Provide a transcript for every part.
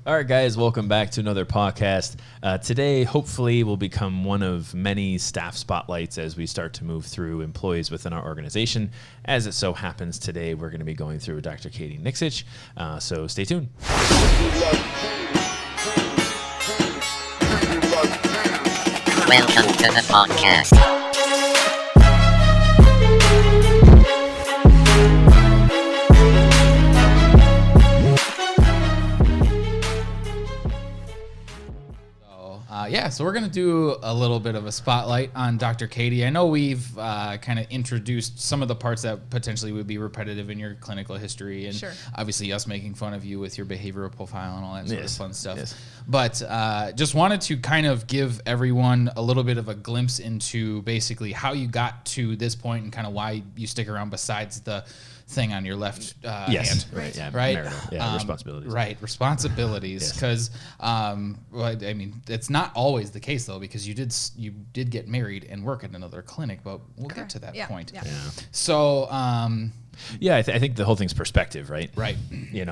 All right, guys, welcome back to another podcast. Today, hopefully, will become one of many staff spotlights as we start to move through employees within our organization. As it so happens, today we're going to be going through Dr. Katie Niksich, so stay tuned. Welcome to the PAWCast. So we're going to do a little bit of a spotlight on Dr. Katie. I know we've kind of introduced some of the parts that potentially would be repetitive in your clinical history, and obviously us making fun of you with your behavioral profile and all that sort of fun stuff. Yes. But just wanted to kind of give everyone a little bit of a glimpse into basically how you got to this point and kind of why you stick around besides the thing on your left hand. Right. Yeah, right. Responsibilities. Right. Responsibilities. Because, I mean, it's not always the case though, because you did get married and work at another clinic, but we'll get to that point. Yeah. So, I think the whole thing's perspective, right? Right.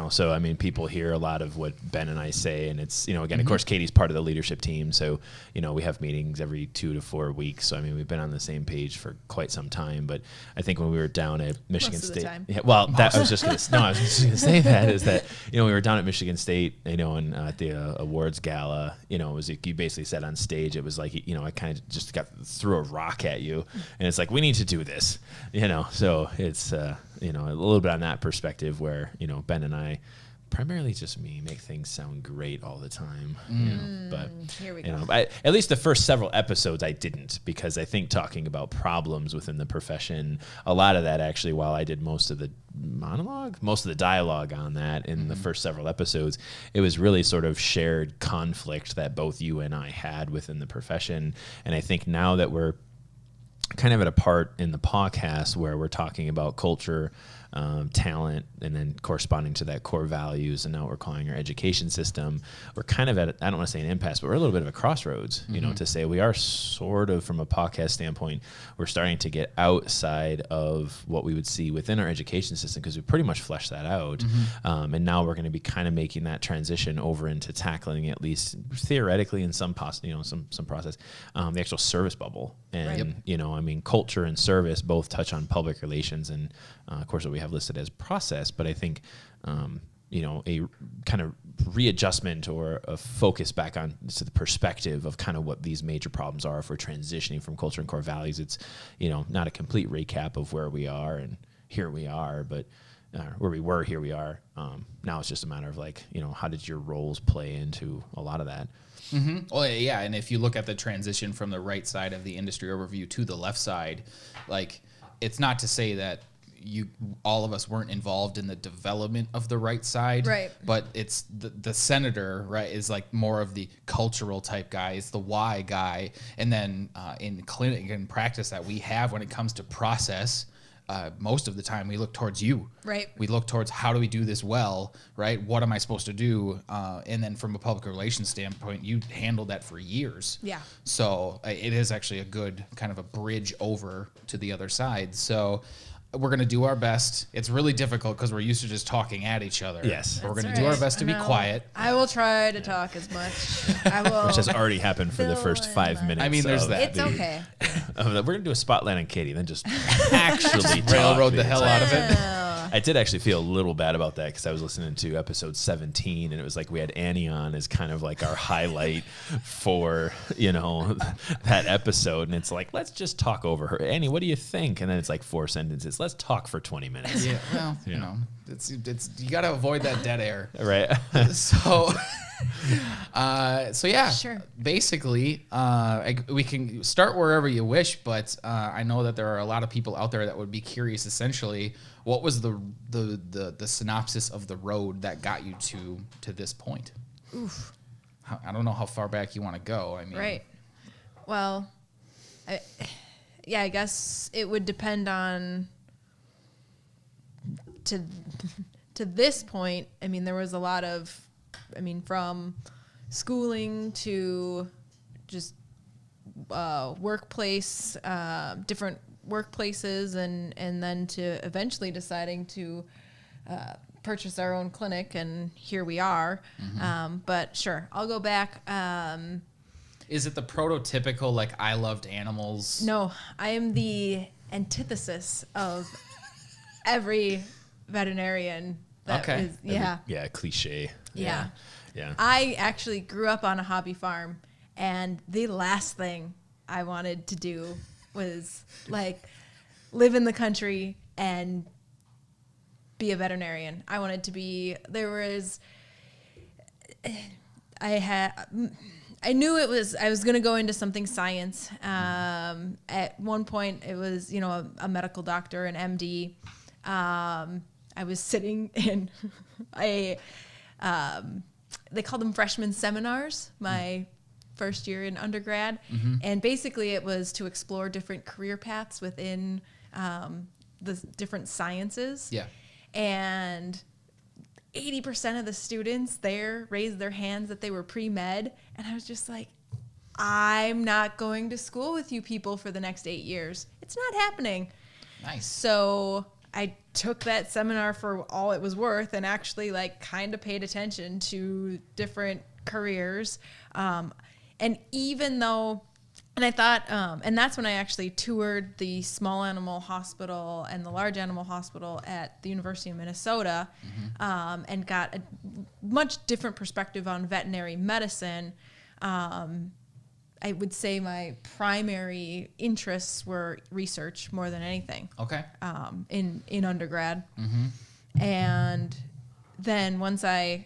So I mean, people hear a lot of what Ben and I say, and it's, again, of course, Katie's part of the leadership team, so, we have meetings every 2 to 4 weeks. So I mean, we've been on the same page for quite some time. But I think when we were down at Michigan State, I was just gonna say that is that we were down at Michigan State, and at the awards gala, it was like you basically said on stage, it was like I kind of just threw a rock at you, and it's like we need to do this, so it's. A little bit on that perspective where, Ben and I, primarily just me, make things sound great all the time. But here we go. At least the first several episodes I didn't, because I think talking about problems within the profession, a lot of that actually, while I did most of the dialogue on that in the first several episodes, it was really sort of shared conflict that both you and I had within the profession. And I think now that we're kind of at a part in the podcast where we're talking about culture, talent, and then corresponding to that core values, and now we're calling our education system, we're kind of at, I don't want to say an impasse, but we're a little bit of a crossroads, to say we are sort of, from a podcast standpoint, we're starting to get outside of what we would see within our education system, because we pretty much fleshed that out. And now we're going to be kind of making that transition over into tackling, at least theoretically in some process, the actual service bubble. And, I mean, culture and service both touch on public relations and, of course, what we have listed as process. But I think, a kind of readjustment or a focus back on to the perspective of kind of what these major problems are if we're transitioning from culture and core values. It's, not a complete recap of where we are and here we are, but where we were, here we are. Now it's just a matter of how did your roles play into a lot of that? Well, yeah, and if you look at the transition from the right side of the industry overview to the left side, it's not to say that all of us weren't involved in the development of the right side, right? But it's the senator, right, is more of the cultural type guy, is the why guy, and then in clinic and practice that we have when it comes to process. Most of the time we look towards you. Right. We look towards how do we do this well, right? What am I supposed to do? And then from a public relations standpoint, you handled that for years. Yeah. So it is actually a good kind of a bridge over to the other side. So we're going to do our best. It's really difficult because we're used to just talking at each other. Yes. We're going to do our best to be quiet. I will try to talk as much. I will. Which has already happened for the first 5 minutes. I mean, there's that. It's okay. We're going to do a spotlight on Katie, then just actually railroad the hell out of it. I did actually feel a little bad about that because I was listening to episode 17, and it was like we had Annie on as kind of like our highlight for, that episode. And it's like, let's just talk over her. Annie, what do you think? And then it's like 4 sentences. Let's talk for 20 minutes. Yeah, well, it's you got to avoid that dead air. Right. So yeah, sure. Basically, we can start wherever you wish, but I know that there are a lot of people out there that would be curious. Essentially, what was the synopsis of the road that got you to this point? Oof. I don't know how far back you want to go. I mean, right. Well, I guess it would depend on to this point. I mean, there was a lot of, from schooling to just workplace, different workplaces, and then to eventually deciding to purchased our own clinic, and here we are. But sure, I'll go back. Is it the prototypical, like, I loved animals? No, I am the antithesis of every veterinarian. That Okay. is, yeah. Yeah, cliche. Yeah. Yeah. I actually grew up on a hobby farm, and the last thing I wanted to do was like live in the country and be a veterinarian. I wanted to be, I knew I was going to go into something science. At one point it was, a medical doctor, an MD. I was sitting in they called them freshman seminars, my first year in undergrad. And basically it was to explore different career paths within the different sciences. Yeah. And 80% of the students there raised their hands that they were pre-med. And I was just like, I'm not going to school with you people for the next 8 years. It's not happening. Nice. So I took that seminar for all it was worth and actually kind of paid attention to different careers. And even though, and I thought, and that's when I actually toured the small animal hospital and the large animal hospital at the University of Minnesota, and got a much different perspective on veterinary medicine. I would say my primary interests were research more than anything. Okay. In undergrad. And then once my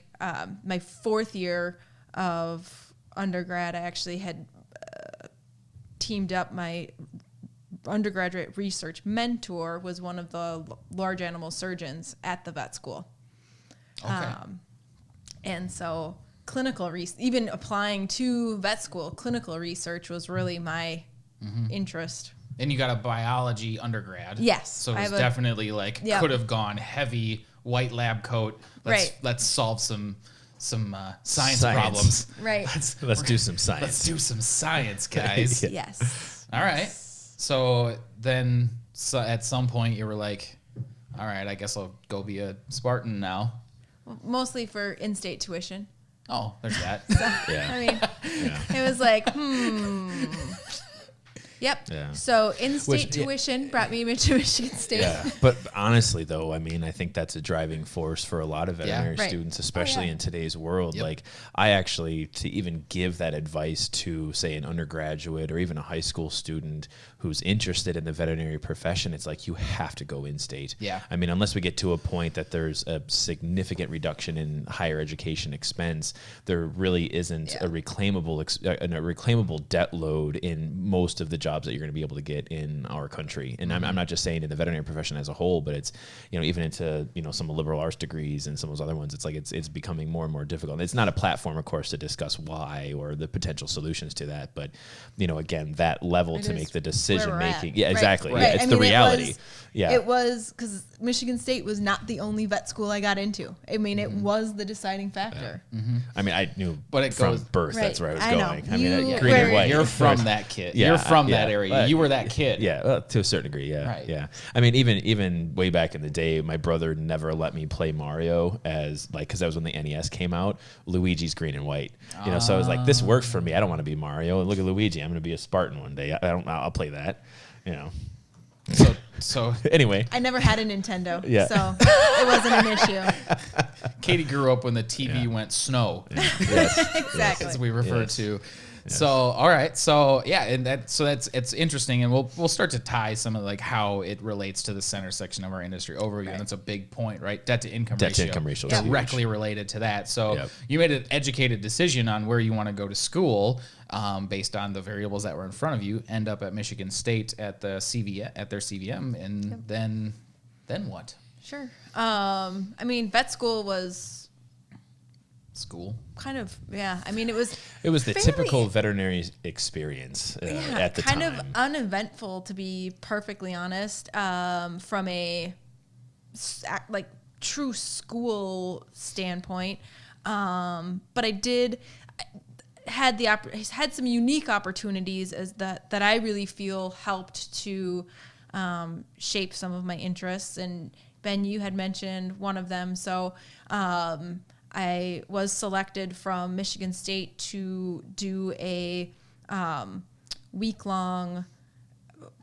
fourth year of undergrad, I actually had teamed up. My undergraduate research mentor was one of the large animal surgeons at the vet school. Okay. And so even applying to vet school, clinical research was really my interest. And you got a biology undergrad. Yes. So it was definitely could have gone heavy white lab coat. Let's solve some science problems. Right. Let's do some science. Let's do some science, guys. Yes. All right. So then at some point you were like, all right, I guess I'll go be a Spartan now. Mostly for in-state tuition. Oh, there's that. Yeah. I mean, it was like, Yep. Yeah. So in-state tuition brought me to Michigan State. Yeah. But honestly, though, I mean, I think that's a driving force for a lot of veterinary students, especially in today's world. Yep. Like, I actually, to even give that advice to, say, an undergraduate or even a high school student who's interested in the veterinary profession, it's like you have to go in-state. Yeah. I mean, unless we get to a point that there's a significant reduction in higher education expense, there really isn't a reclaimable debt load in most of the jobs that you're going to be able to get in our country. And I'm not just saying in the veterinary profession as a whole, but it's, even into, some liberal arts degrees and some of those other ones, it's like it's becoming more and more difficult. And it's not a platform, of course, to discuss why or the potential solutions to that. But, again, that level to make the decision making. Yeah, exactly. Right. Yeah, it's the reality. It was because Michigan State was not the only vet school I got into. I mean, it was the deciding factor. I mean, I knew But from birth that's where I was going. know. I mean, You- green and white. You're from that kid. Yeah, You're from yeah, that area. but- You were that kid. Yeah, well, to a certain degree, yeah. Right. Yeah. I mean, even way back in the day, my brother never let me play Mario because that was when the NES came out. Luigi's green and white. So I was like, this works for me. I don't want to be Mario. And look at Luigi. I'm going to be a Spartan one day. I'll play that. So Anyway. I never had a Nintendo, Yeah. so it wasn't an issue. Katie grew up when the TV went snow, Exactly. as we refer to. So all right, so it's interesting, and we'll start to tie some of how it relates to the center section of our industry overview, and that's a big point, right? Debt to income ratio is directly huge. related to that. So you made an educated decision on where you want to go to school, based on the variables that were in front of you. End up at Michigan State at their CVM, and then what? Sure. I mean, vet school was School. kind of, I mean, it was the fairly- typical veterinary experience at the kind time. of uneventful, to be perfectly honest, from a true school standpoint. But I had some unique opportunities that I really feel helped to shape some of my interests. And Ben, you had mentioned one of them. So I was selected from Michigan State to do a week-long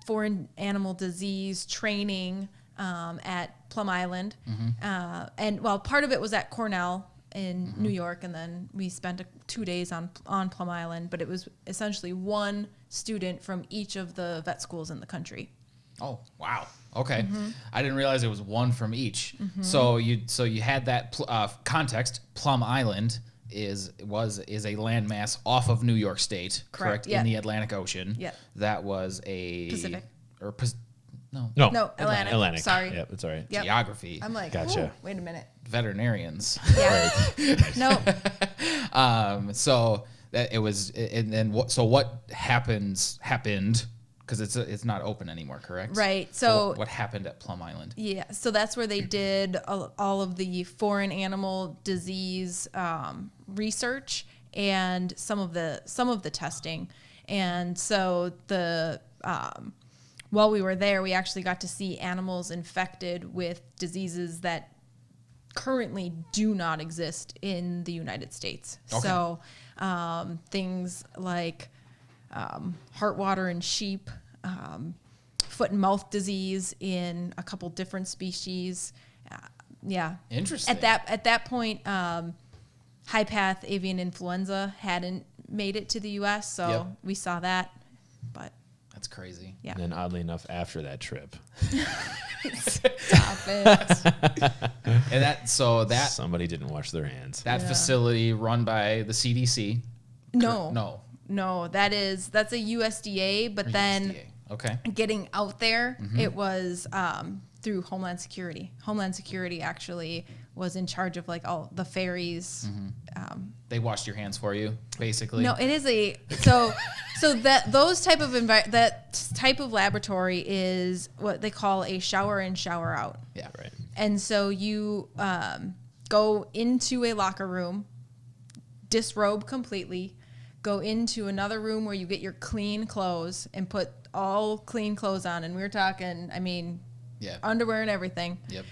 foreign animal disease training at Plum Island. And well, part of it was at Cornell in New York, and then we spent 2 days on Plum Island, but it was essentially one student from each of the vet schools in the country. Oh, wow. Okay. I didn't realize it was one from each. So you had that context. Plum Island is a landmass off of New York State, correct? Yeah. In the Atlantic Ocean. Yeah. That was a Pacific. Or No, Atlantic. Sorry. Yep, that's all right. Yep. Geography. I'm like, Gotcha. "Ooh, wait a minute. Veterinarians. Yeah. No. So that it was, and then what happened? Because it's not open anymore, correct? Right. So what happened at Plum Island? Yeah, so that's where they did all of the foreign animal disease research and some of the testing. And so while we were there, we actually got to see animals infected with diseases that currently do not exist in the United States. Okay. So things like heartwater in sheep, foot and mouth disease in a couple different species. Yeah. Interesting. At that point, high path avian influenza hadn't made it to the U.S., so we saw that. But that's crazy. yeah. And then oddly enough, after that trip, Stop it. And somebody didn't wash their hands. that facility run by the CDC. No, that's a USDA, but then USDA. Okay. getting out there, it was through Homeland Security. Homeland Security actually was in charge of like all the ferries. They washed your hands for you, basically. No, it is that type of laboratory is what they call a shower in, shower out. Yeah. Right. And so you go into a locker room, disrobe completely, go into another room where you get your clean clothes and put all clean clothes on. And we're talking, underwear and everything. Yep.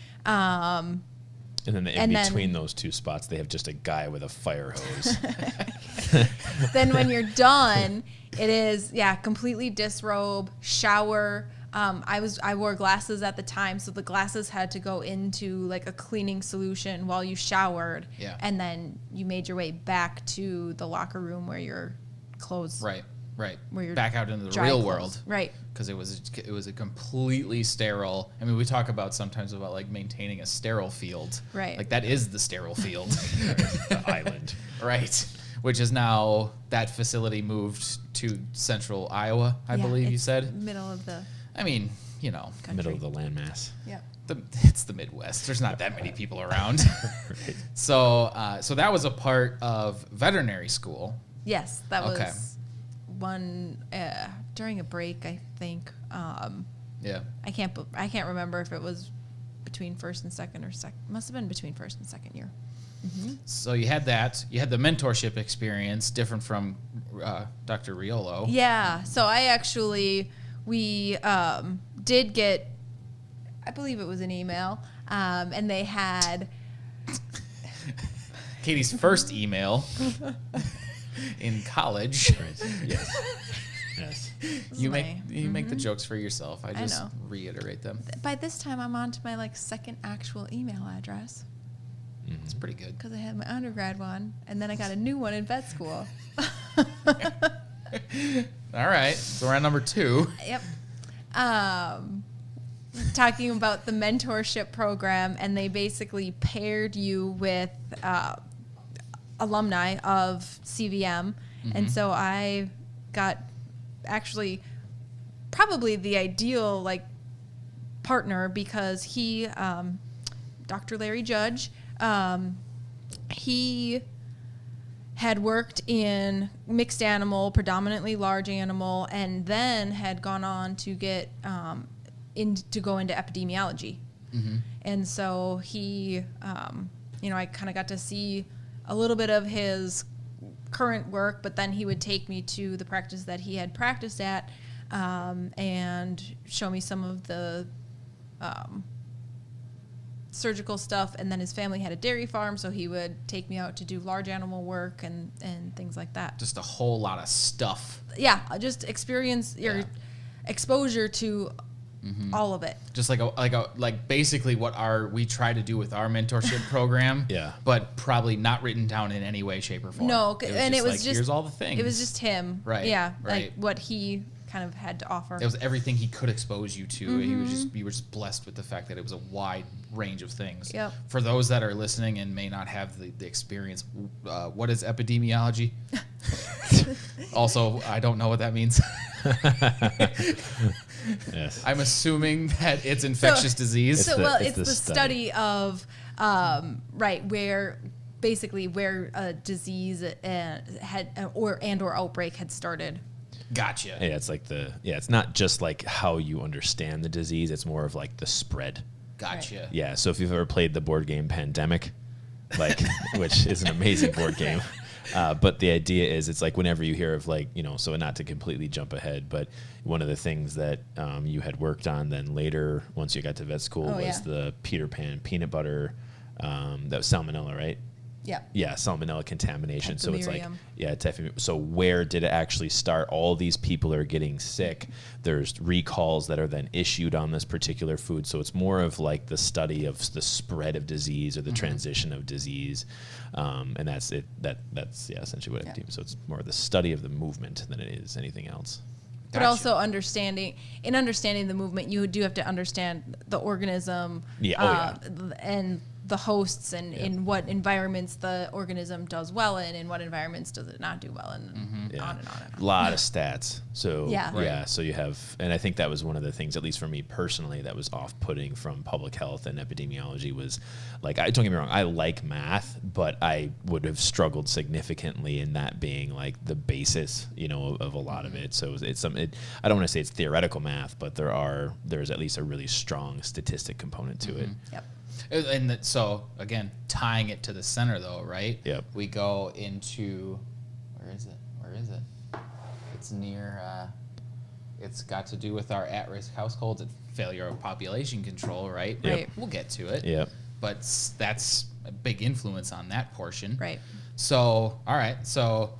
And then in between those two spots, they have just a guy with a fire hose. Then when you're done, it is, completely disrobe, shower. I wore glasses at the time, so the glasses had to go into like a cleaning solution while you showered. Yeah. And then you made your way back to the locker room where your clothes. Right. Where you're back out into the dry real clothes. world. Right. Because it was a completely sterile. I mean, we talk about sometimes about like maintaining a sterile field. Right. Like that is the sterile field. The island. Right. Which is now that facility moved to central Iowa, I believe you it's said. Middle of the I mean, country. Middle of the landmass. Yep. It's the Midwest. There's not that many people around. Right. So that was a part of veterinary school. Yes, that was Okay. one during a break, I think. Yeah. I can't remember if it was between first and second or second. Must have been between first and second year. So you had that. You had the mentorship experience, different from Dr. Riolo. Yeah. So we did get, I believe it was an email, and they had Katie's first email in college. Right. Yes. Yes. You make the jokes for yourself. I just know. reiterate them. By this time, I'm on to my second actual email address It's pretty good. because I had my undergrad one, and then I got a new one in vet school. All right. So we're on number 2. Yep. Talking about the mentorship program, and they basically paired you with alumni of CVM. And so I got actually probably the ideal partner because he, Dr. Larry Judge, he had worked in mixed animal, predominantly large animal, and then had gone on to get to go into epidemiology. And so he, I kind of got to see a little bit of his current work, but then he would take me to the practice that he had practiced at and show me some of the surgical stuff, and then his family had a dairy farm, so he would take me out to do large animal work and things like that. Just a whole lot of stuff. Yeah, just experience your exposure to all of it. Just like basically what we try to do with our mentorship program. Yeah. But probably not written down in any way, shape, or form. No, it was just here's all the things. It was just him. Right. Yeah. Right. Like what he kind of had to offer. It was everything he could expose you to. You were just blessed with the fact that it was a wide range of things. Yep. For those that are listening and may not have the experience, what is epidemiology? Also, I don't know what that means. Yes. I'm assuming that it's infectious disease. It's the study of where a disease had or outbreak had started. Gotcha. Yeah, it's like it's not just like how you understand the disease, it's more of like the spread. Gotcha. Right. Yeah, so if you've ever played the board game Pandemic, like which is an amazing board game. But the idea is it's like whenever you hear of so not to completely jump ahead, but one of the things that you had worked on then later once you got to vet school was the Peter Pan peanut butter, that was salmonella, right? Yeah. Yeah, salmonella contamination. So it's like, Typhimurium. so where did it actually start? All these people are getting sick. There's recalls that are then issued on this particular food. So it's more of like the study of the spread of disease or the transition of disease. And that's it. That's essentially what it do. So it's more the study of the movement than it is anything else. But also understanding the movement, you do have to understand the organism and the hosts and in what environments the organism does well in and what environments does it not do well in, on and on. A lot of stats. So Yeah. so you have, and I think that was one of the things, at least for me personally, that was off-putting from public health and epidemiology was like, don't get me wrong, I like math, but I would have struggled significantly in that being like the basis, of a lot of it. So I don't want to say it's theoretical math, but there's at least a really strong statistic component to it. Yep. And so again, tying it to the center though, right? Yep. We go into where is it? It's near. It's got to do with our at-risk households and failure of population control, right? Yep. Right. We'll get to it. Yep. But that's a big influence on that portion. Right. So all right, so.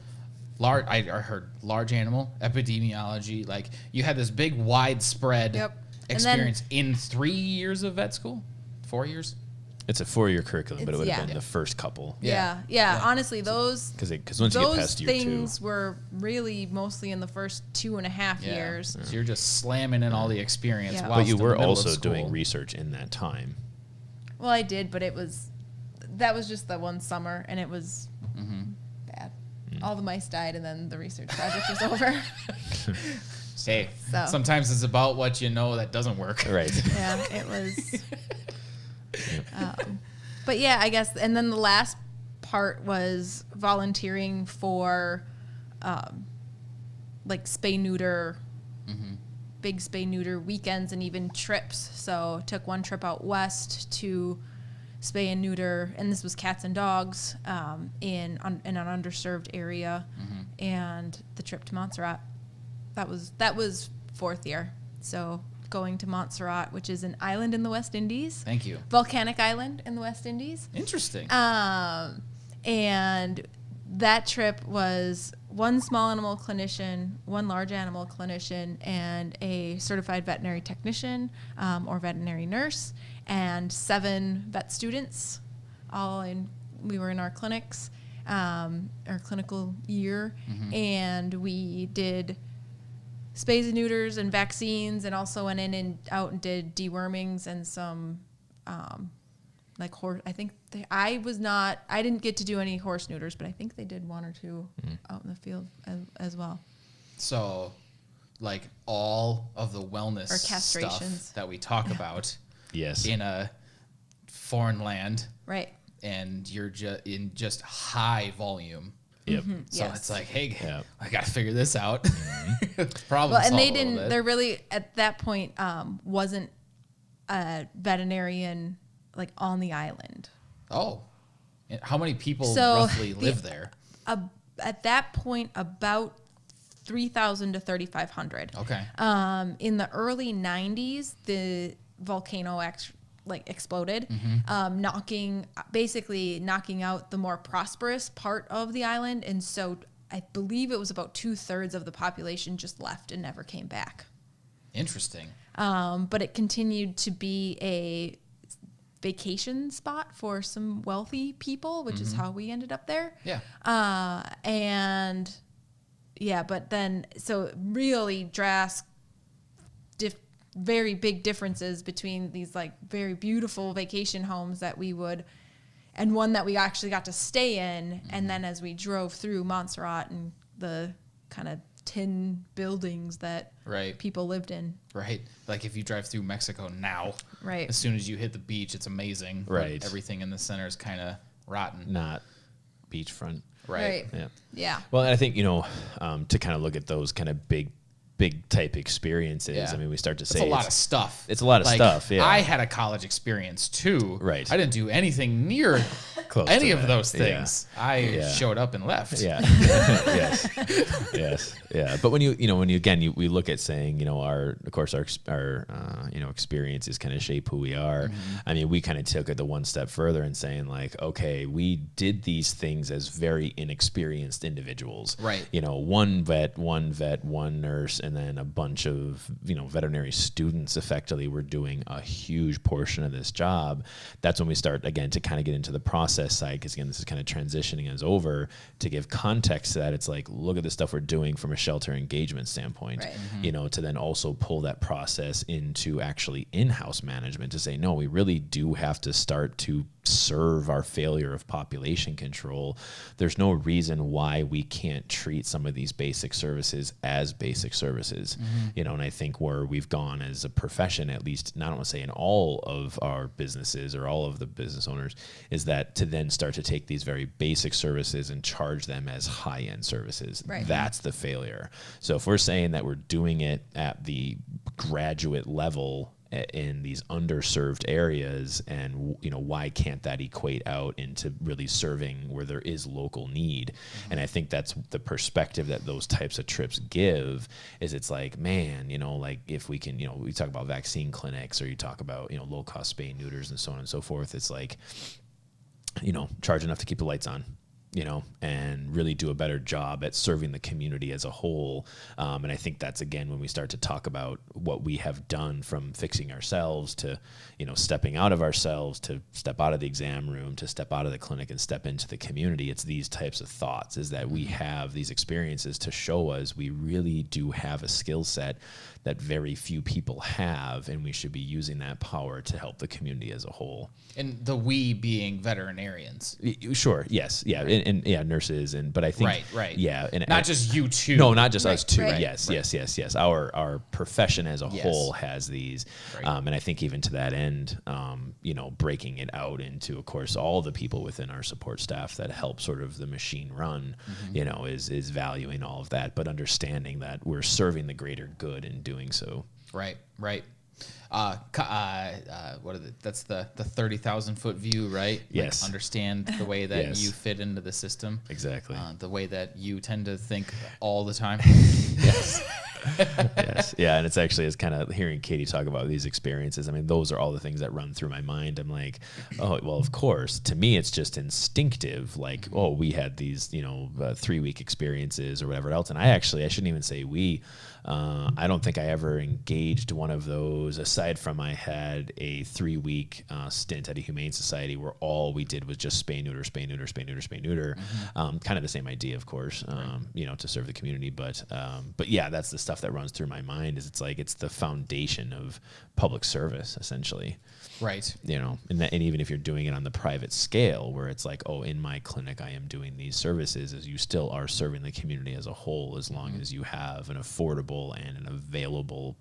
I heard large animal epidemiology. Like you had this big widespread experience in 3 years of vet school, 4 years. It's a 4-year curriculum, but it would have Yeah. been the first couple. Yeah. Honestly, those Because once you get past year 2. things were really mostly in the first 2.5 years. So you're just slamming in all the experience. Yeah. whilst But you in the were middle of also school. doing research in that time. Well, I did, but that was just the one summer, and it was bad. All the mice died, and then the research project was over. Hey, So. sometimes it's about what you know that doesn't work. Right. Yeah, it was. But yeah, I guess, and then the last part was volunteering for, like spay neuter, big spay neuter weekends and even trips. So took one trip out west to spay and neuter, and this was cats and dogs in an underserved area, and the trip to Montserrat. That was 4th year. So going to Montserrat, which is an island in the West Indies. Thank you. Volcanic island in the West Indies. Interesting. And that trip was one small animal clinician, one large animal clinician, and a certified veterinary technician or veterinary nurse, and 7 vet students. We were in our clinics, our clinical year, and we did spays and neuters and vaccines, and also went in and out and did dewormings and some like horse. I think I didn't get to do any horse neuters, but I think they did 1 or 2 out in the field as well. So, like all of the wellness Or castrations. stuff that we talk about Yes. in a foreign land, Right. and you're in just high volume. Yep. So Yes. it's like, hey, Yep. I got to figure this out. Problem Well, and solve they a little didn't. bit. There really at that point wasn't a veterinarian like on the island. Oh, and how many people So roughly live there? At that point, about 3,000 to 3,500. Okay. In the early 90s, the volcano like exploded, basically knocking out the more prosperous part of the island. And so I believe it was about 2/3 of the population just left and never came back. Interesting. But it continued to be a vacation spot for some wealthy people, which is how we ended up there. Yeah. And yeah, but then, so really very big differences between these like very beautiful vacation homes that we would, and one that we actually got to stay in. And then as we drove through Montserrat and the kind of tin buildings that people lived in. Right. Like if you drive through Mexico now, as soon as you hit the beach, it's amazing. Right. But everything in the center is kind of rotten. Not beachfront. Right. Yeah. Well, and I think, to kind of look at those kind of big type experiences. Yeah. I mean, we start to It's say a lot of stuff. It's a lot of stuff. Yeah. I had a college experience too. Right. I didn't do anything near Close any to of that. those things. I showed up and left. Yeah. Yes. Yeah. But when we look at saying, our experiences kind of shape who we are. I mean, we kind of took it the one step further and saying like, okay, we did these things as very inexperienced individuals. Right. One vet, one nurse, and then a bunch of, veterinary students effectively were doing a huge portion of this job. That's when we start again to kind of get into the process side, because again, this is kind of transitioning us over to give context to that. It's like, look at the stuff we're doing from a shelter engagement standpoint, to then also pull that process into actually in-house management to say, no, we really do have to start to serve our failure of population control. There's no reason why we can't treat some of these basic services as basic services, and I think where we've gone as a profession, at least, not I don't want to say in all of our businesses or all of the business owners, is that to then start to take these very basic services and charge them as high-end services. Right. That's the failure. So if we're saying that we're doing it at the graduate level in these underserved areas, and why can't that equate out into really serving where there is local need? And I think that's the perspective that those types of trips give, is it's like, man, like if we can, we talk about vaccine clinics, or you talk about low cost spay neuters and so on and so forth. It's like, charge enough to keep the lights on, and really do a better job at serving the community as a whole. And I think that's, again, when we start to talk about what we have done, from fixing ourselves to, stepping out of ourselves, to step out of the exam room, to step out of the clinic and step into the community. It's these types of thoughts, is that we have these experiences to show us we really do have a skill set that very few people have, and we should be using that power to help the community as a whole. And the we being veterinarians. Sure. Yes. Yeah. And nurses. But I think, right. Yeah. And not just you two. No, not just us two. Right. Yes. Our profession as a whole has these. Right. And I think even to that end, breaking it out into, of course, all the people within our support staff that help sort of the machine run, is valuing all of that, but understanding that we're serving the greater good in doing so. Right. What is it? That's the 30,000 foot view, right? Yes. Like, understand the way that you fit into the system. Exactly. The way that you tend to think all the time. Yes. Yes. Yeah. And it's kind of hearing Katie talk about these experiences. I mean, those are all the things that run through my mind. I'm like, oh, well, of course, to me, it's just instinctive. Like, oh, we had these, 3-week experiences or whatever else. And I shouldn't even say we. I don't think I ever engaged one of those, aside from I had a 3-week stint at a humane society where all we did was just spay neuter. Kind of the same idea, of course, to serve the community. But yeah, that's the stuff that runs through my mind. Is it's like it's the foundation of public service, essentially. Right. And even if you're doing it on the private scale, where it's like, oh, in my clinic I am doing these services, is you still are serving the community as a whole, as long as you have an affordable and an available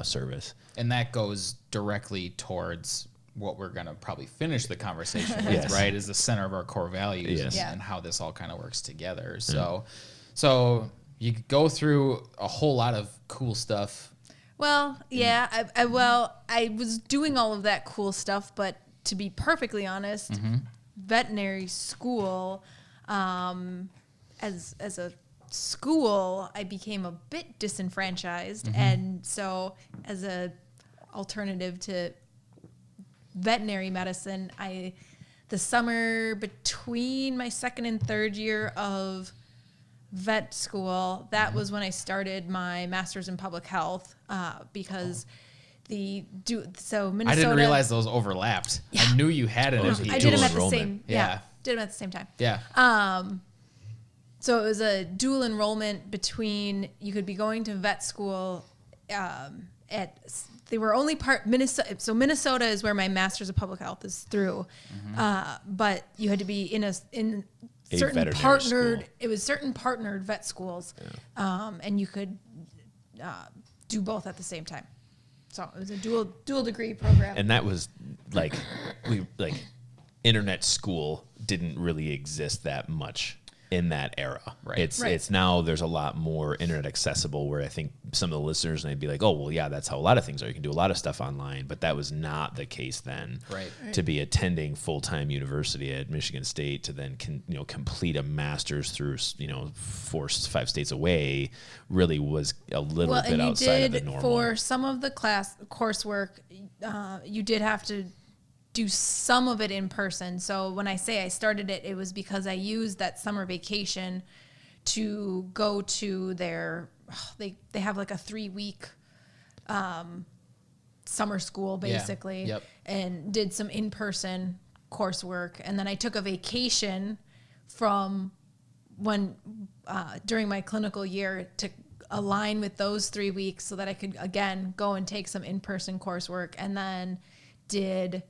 service. And that goes directly towards what we're going to probably finish the conversation with, right? Is the center of our core values and how this all kind of works together. So you go through a whole lot of cool stuff. Well, yeah, I was doing all of that cool stuff, but to be perfectly honest, veterinary school, as a school, I became a bit disenfranchised, and so as a alternative to veterinary medicine, the summer between my second and third year of vet school, that was when I started my master's in public health, because Minnesota. I didn't realize those overlapped. Yeah. I knew you had an MPH. I did them Dual at the enrollment. same. Yeah. Did them at the same time. Yeah. So it was a dual enrollment between, you could be going to vet school they were only part Minnesota. So Minnesota is where my master's of public health is through. But you had to be in certain veterinary partnered, school. it was certain partnered vet schools. And you could do both at the same time. So it was a dual degree program. And that was like internet school didn't really exist that much in that era. Right. It's now there's a lot more internet accessible, where I think some of the listeners may be like, oh, well, yeah, that's how a lot of things are. You can do a lot of stuff online, but that was not the case then. Right. To be attending full-time university at Michigan State to then complete a master's through 4-5 states away really was a little bit outside of the normal. For some of the coursework, you did have to do some of it in person. So when I say I started it, it was because I used that summer vacation to go to their, they have like a 3-week summer school basically. Yep. And did some in-person coursework. And then I took a vacation from when during my clinical year to align with those 3 weeks so that I could again go and take some in-person coursework, and then did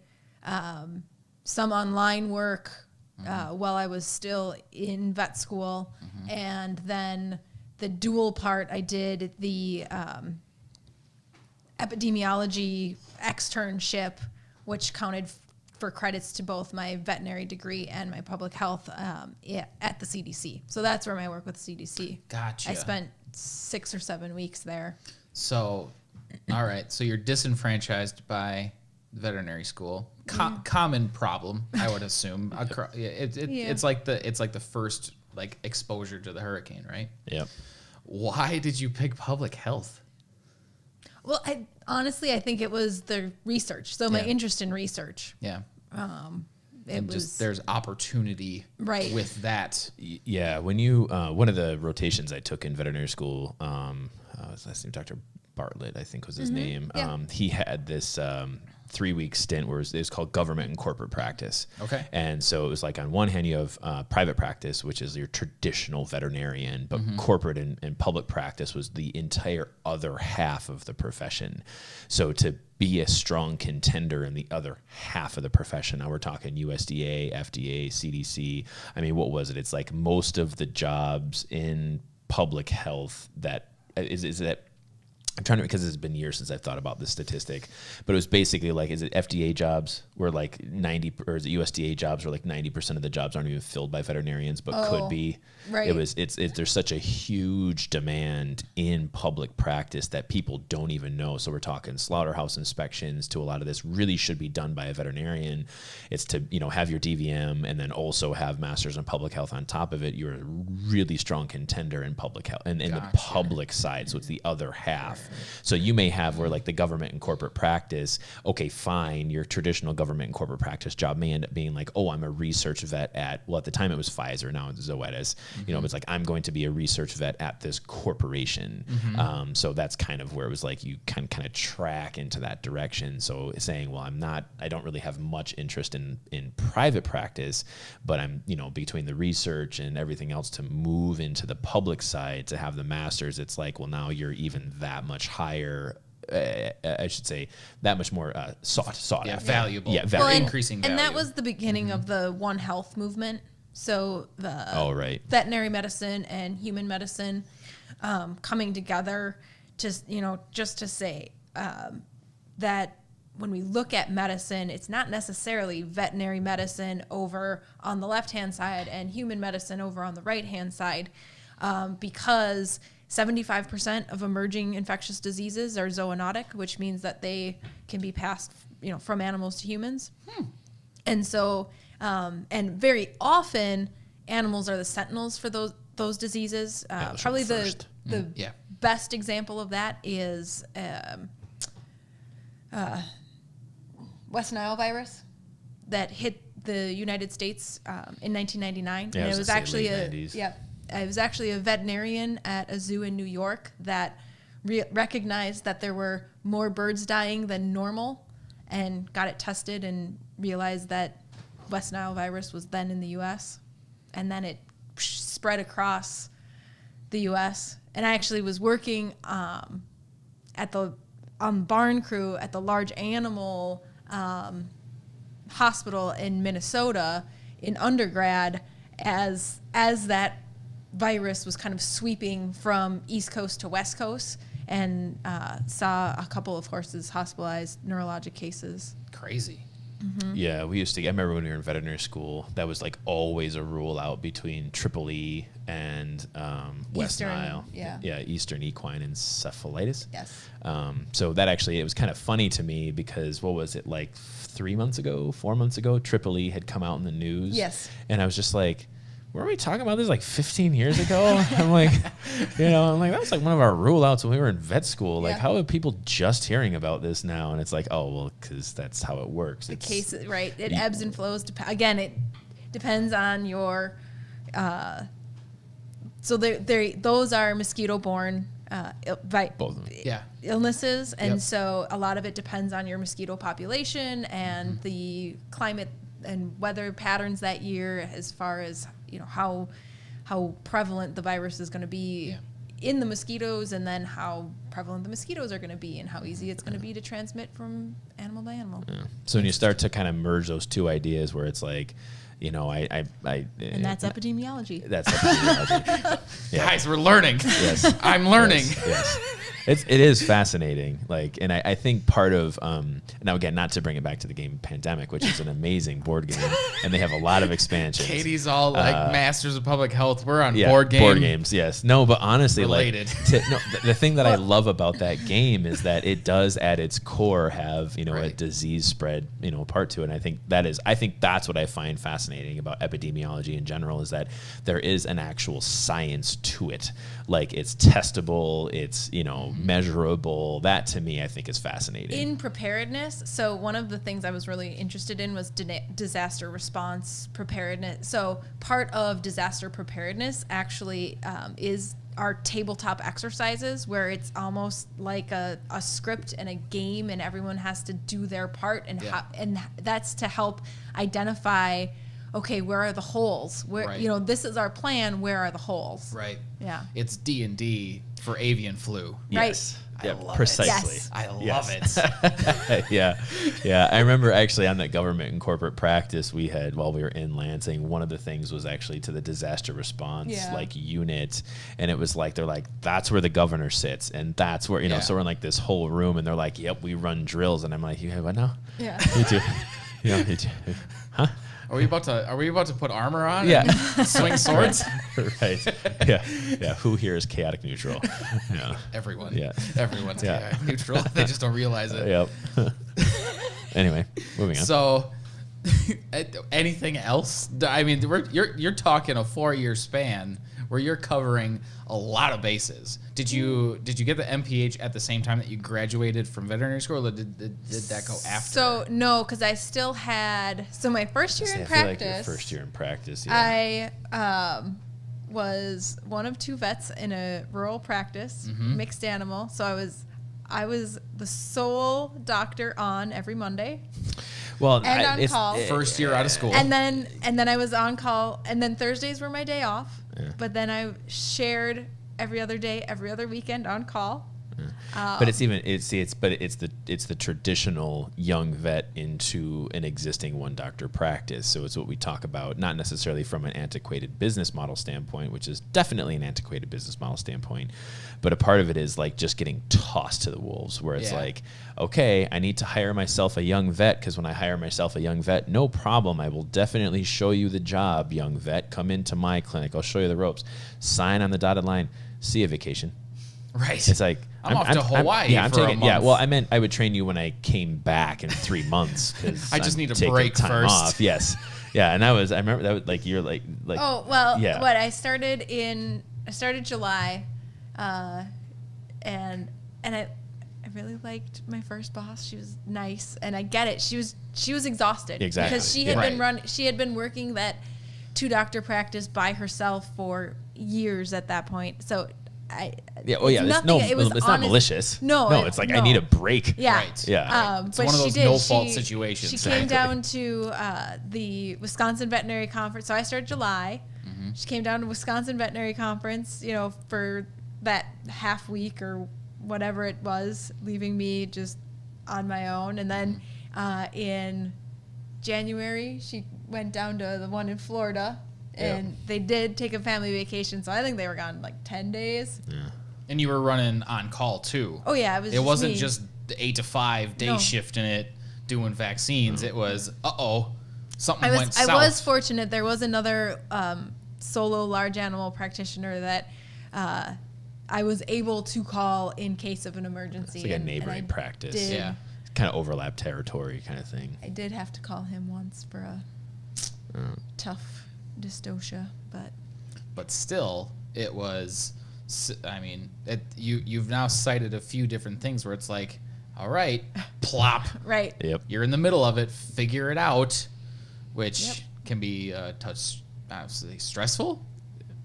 some online work while I was still in vet school. And then the dual part, I did the epidemiology externship, which counted for credits to both my veterinary degree and my public health at the CDC. So that's where my work with the CDC. Gotcha. I spent 6 or 7 weeks there. So, all right. So you're disenfranchised by veterinary school. Common problem, I would assume. It's like the first exposure to the hurricane, right? Yep. Why did you pick public health? Well, I think it was the research. So my interest in research. Yeah. There's opportunity Right. with that. Yeah, when you one of the rotations I took in veterinary school, his last name Dr. Bartlett, I think was his name. Yeah. He had this 3-week stint where it was called government and corporate practice. Okay. And so it was like on one hand you have private practice, which is your traditional veterinarian, but corporate and public practice was the entire other half of the profession. So to be a strong contender in the other half of the profession, now we're talking USDA, FDA, CDC. I mean, what was it? It's like most of the jobs in public health that is that. I'm trying to, because it's been years since I've thought about this statistic, but it was basically like, is it FDA jobs where like 90, or is it USDA jobs where like 90% of the jobs aren't even filled by veterinarians, but could be. Right. There's such a huge demand in public practice that people don't even know. So we're talking slaughterhouse inspections to a lot of this really should be done by a veterinarian. It's to, have your DVM and then also have masters in public health on top of it. You're a really strong contender in public health and in the public side. So it's the other half. So you may have where like the government and corporate practice, okay, fine, your traditional government and corporate practice job may end up being like, oh, I'm a research vet at the time it was Pfizer, now it's Zoetis. It's like, I'm going to be a research vet at this corporation. So that's kind of where it was like, you can kind of track into that direction. So saying, well, I don't really have much interest in private practice, but I'm, between the research and everything else to move into the public side to have the masters, it's like, well, now you're even that much higher, I should say, that much more sought after. Valuable. Yeah, Well, increasing value. And that was the beginning of the One Health movement. So the veterinary medicine and human medicine coming together just to say that when we look at medicine, it's not necessarily veterinary medicine over on the left-hand side and human medicine over on the right-hand side, because 75% of emerging infectious diseases are zoonotic, which means that they can be passed, from animals to humans. And so, and very often, animals are the sentinels for those diseases. Probably the best example of that is West Nile virus that hit the United States in 1999. Yeah, and it was actually late 90s. it was actually a veterinarian at a zoo in New York that recognized that there were more birds dying than normal and got it tested and realized that West Nile virus was then in the U.S. And then it spread across the U.S. And I actually was working on barn crew at the large animal hospital in Minnesota in undergrad as that virus was kind of sweeping from East Coast to West Coast, and saw a couple of horses hospitalized, neurologic cases. Crazy. Mm-hmm. Yeah, I remember when we were in veterinary school, that was like always a rule out between Triple E and West Eastern, Nile. yeah. Eastern equine encephalitis. Yes. So that actually, it was kind of funny to me because what was it, like 4 months ago, Triple E had come out in the news. Yes. And I was just like, weren't we talking about this like 15 years ago? I'm like, that was like one of our rule outs when we were in vet school. Like, how are people just hearing about this now? And it's like, oh, well, because that's how it works. The cases, right? It ebbs and flows. Again, it depends on your. So those are mosquito-borne Both of them. illnesses, and so a lot of it depends on your mosquito population and the climate and weather patterns that year, as far as how prevalent the virus is going to be in the mosquitoes, and then how prevalent the mosquitoes are going to be, and how easy it's going to be to transmit from animal to animal. Yeah. So when you start to kind of merge those two ideas, where it's like, and that's epidemiology. That's epidemiology. Guys, we're learning. Yes, I'm learning. Yes. It is fascinating. Like, and I think part of now again, not to bring it back to the game Pandemic, which is an amazing board game, and they have a lot of expansions. Katie's all like Masters of Public Health. We're on board games. Yes. No, but honestly, related. The thing that I love about that game is that it does at its core have a disease spread part to it. And I think that's what I find fascinating about epidemiology in general, is that there is an actual science to it. Like, it's testable, it's measurable. That to me, I think, is fascinating. In preparedness, so one of the things I was really interested in was disaster response preparedness. So part of disaster preparedness actually is our tabletop exercises, where it's almost like a script and a game, and everyone has to do their part, and and that's to help identify, okay, where are the holes? Where this is our plan. Where are the holes? Right. Yeah. It's D&D for avian flu. Yes. Right. I love precisely. it. Yes. I love it. Yeah. I remember actually on that government and corporate practice we had while we were in Lansing, one of the things was actually to the disaster response unit, and it was like, they're like, that's where the governor sits, and that's where so we're in like this whole room, and they're like, yep, we run drills, and I'm like, you have what now? Yeah. You do. You do. Huh? Are we about to put armor on? Yeah. And swing swords? Right. Yeah. Who here is chaotic neutral? Yeah. Everyone. Yeah. Everyone's chaotic neutral. They just don't realize it. Yep. Anyway, moving on. So, anything else? I mean, you're talking a 4-year span where you're covering a lot of bases. Did you get the MPH at the same time that you graduated from veterinary school, or did that go after? So no, because I still had my first year in practice. Like your first year in practice. Yeah. I was one of 2 vets in a rural practice, mixed animal. So I was the sole doctor on every Monday. Well, and on call. First year out of school. And then I was on call, and then Thursdays were my day off. Yeah. But then I shared every other day, every other weekend on call. But it's the traditional young vet into an existing one doctor practice. So it's what we talk about, not necessarily from an antiquated business model standpoint, which is definitely an antiquated business model standpoint, but a part of it is like just getting tossed to the wolves, where it's like, okay, I need to hire myself a young vet, because when I hire myself a young vet, no problem, I will definitely show you the job, young vet. Come into my clinic, I'll show you the ropes. Sign on the dotted line. See you vacation. Right. It's like, I'm off to Hawaii for a month. Yeah, well, I meant I would train you when I came back in 3 months, because I just need a break time first. off. Yes, yeah, and I remember that was like, you're like. Oh well, yeah. What I started July, and really liked my first boss. She was nice, and I get it. She was exhausted because she had been working that 2-doctor practice by herself for years at that point. So it's not malicious. No, it's like I need a break. Yeah, right. Yeah, it's one of those no-fault situations. She came down to the Wisconsin Veterinary Conference. So I started July. Mm-hmm. She came down to Wisconsin Veterinary Conference, for that half week or whatever it was, leaving me just on my own. And then in January, she went down to the one in Florida. And they did take a family vacation, so I think they were gone like 10 days. Yeah. And you were running on call too. Oh yeah, it wasn't just the 8 to 5 day shift in it doing vaccines. It was something went south. I was fortunate. There was another solo large animal practitioner that I was able to call in case of an emergency. It's like a neighboring practice. Yeah. Kind of overlap territory kind of thing. I did have to call him once for a tough dystocia, but still, it was. I mean, you've now cited a few different things where it's like, all right, plop, right. Yep. You're in the middle of it. Figure it out, which can be obviously stressful,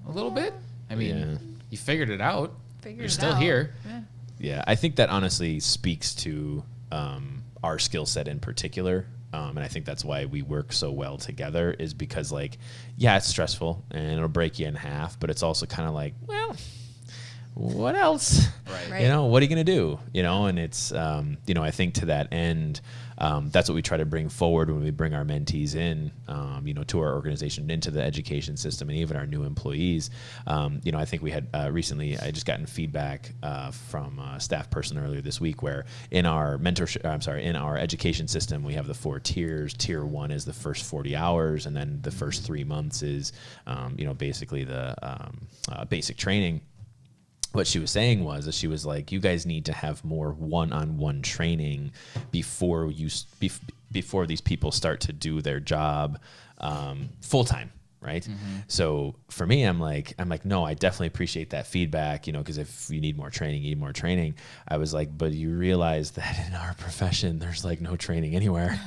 a little bit. I mean, you figured it out. You're still here. Yeah, I think that honestly speaks to our skill set in particular. And I think that's why we work so well together, is because it's stressful and it'll break you in half, but it's also kind of like, well, what else? Right. What are you going to do? And it's, I think to that end, that's what we try to bring forward when we bring our mentees in, to our organization, into the education system, and even our new employees. I think we had recently, I just gotten feedback from a staff person earlier this week, where in our in our education system, we have the 4 tiers. Tier 1 is the first 40 hours, and then the first 3 months is, basically the basic training. What she was saying was that she was like, you guys need to have more one-on-one training before these people start to do their job full-time, right? Mm-hmm. So for me, I'm like, no, I definitely appreciate that feedback, because if you need more training, you need more training. I was like, but you realize that in our profession, there's no training anywhere,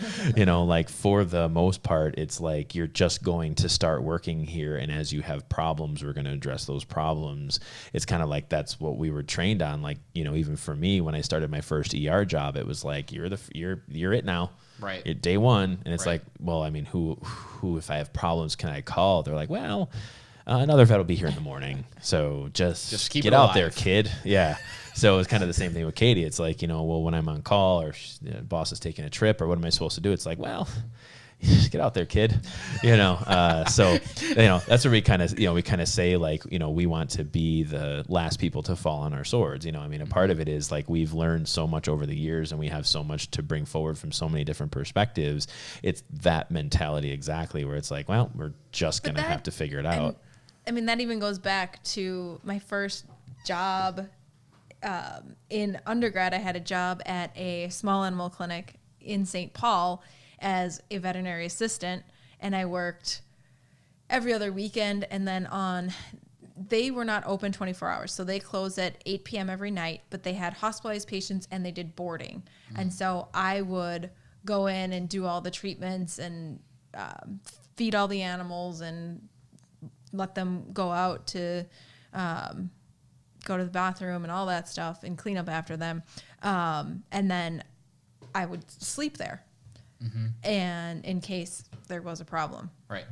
for the most part, it's like, you're just going to start working here. And as you have problems, we're going to address those problems. It's kind of like, that's what we were trained on. Even for me, when I started my first ER job, it was like, you're it now. Right. At day one. And it's like, well, I mean, who, if I have problems, can I call? They're like, well, another vet will be here in the morning. So just keep get out there, kid. Yeah. So it's kind of the same thing with Katie. It's like, well, when I'm on call or boss is taking a trip, or what am I supposed to do? It's like, well, just get out there, kid. So that's where we kind of say, we want to be the last people to fall on our swords. A part of it is we've learned so much over the years, and we have so much to bring forward from so many different perspectives. It's that mentality exactly, where it's like, well, we're just going to have to figure it out. I mean, that even goes back to my first job in undergrad. I had a job at a small animal clinic in St. Paul as a veterinary assistant, and I worked every other weekend. And then they were not open 24 hours, so they closed at 8 p.m. every night, but they had hospitalized patients and they did boarding. Mm-hmm. And so I would go in and do all the treatments and feed all the animals and let them go out to go to the bathroom and all that stuff and clean up after them. And then I would sleep there. Mm-hmm. And in case there was a problem. Right.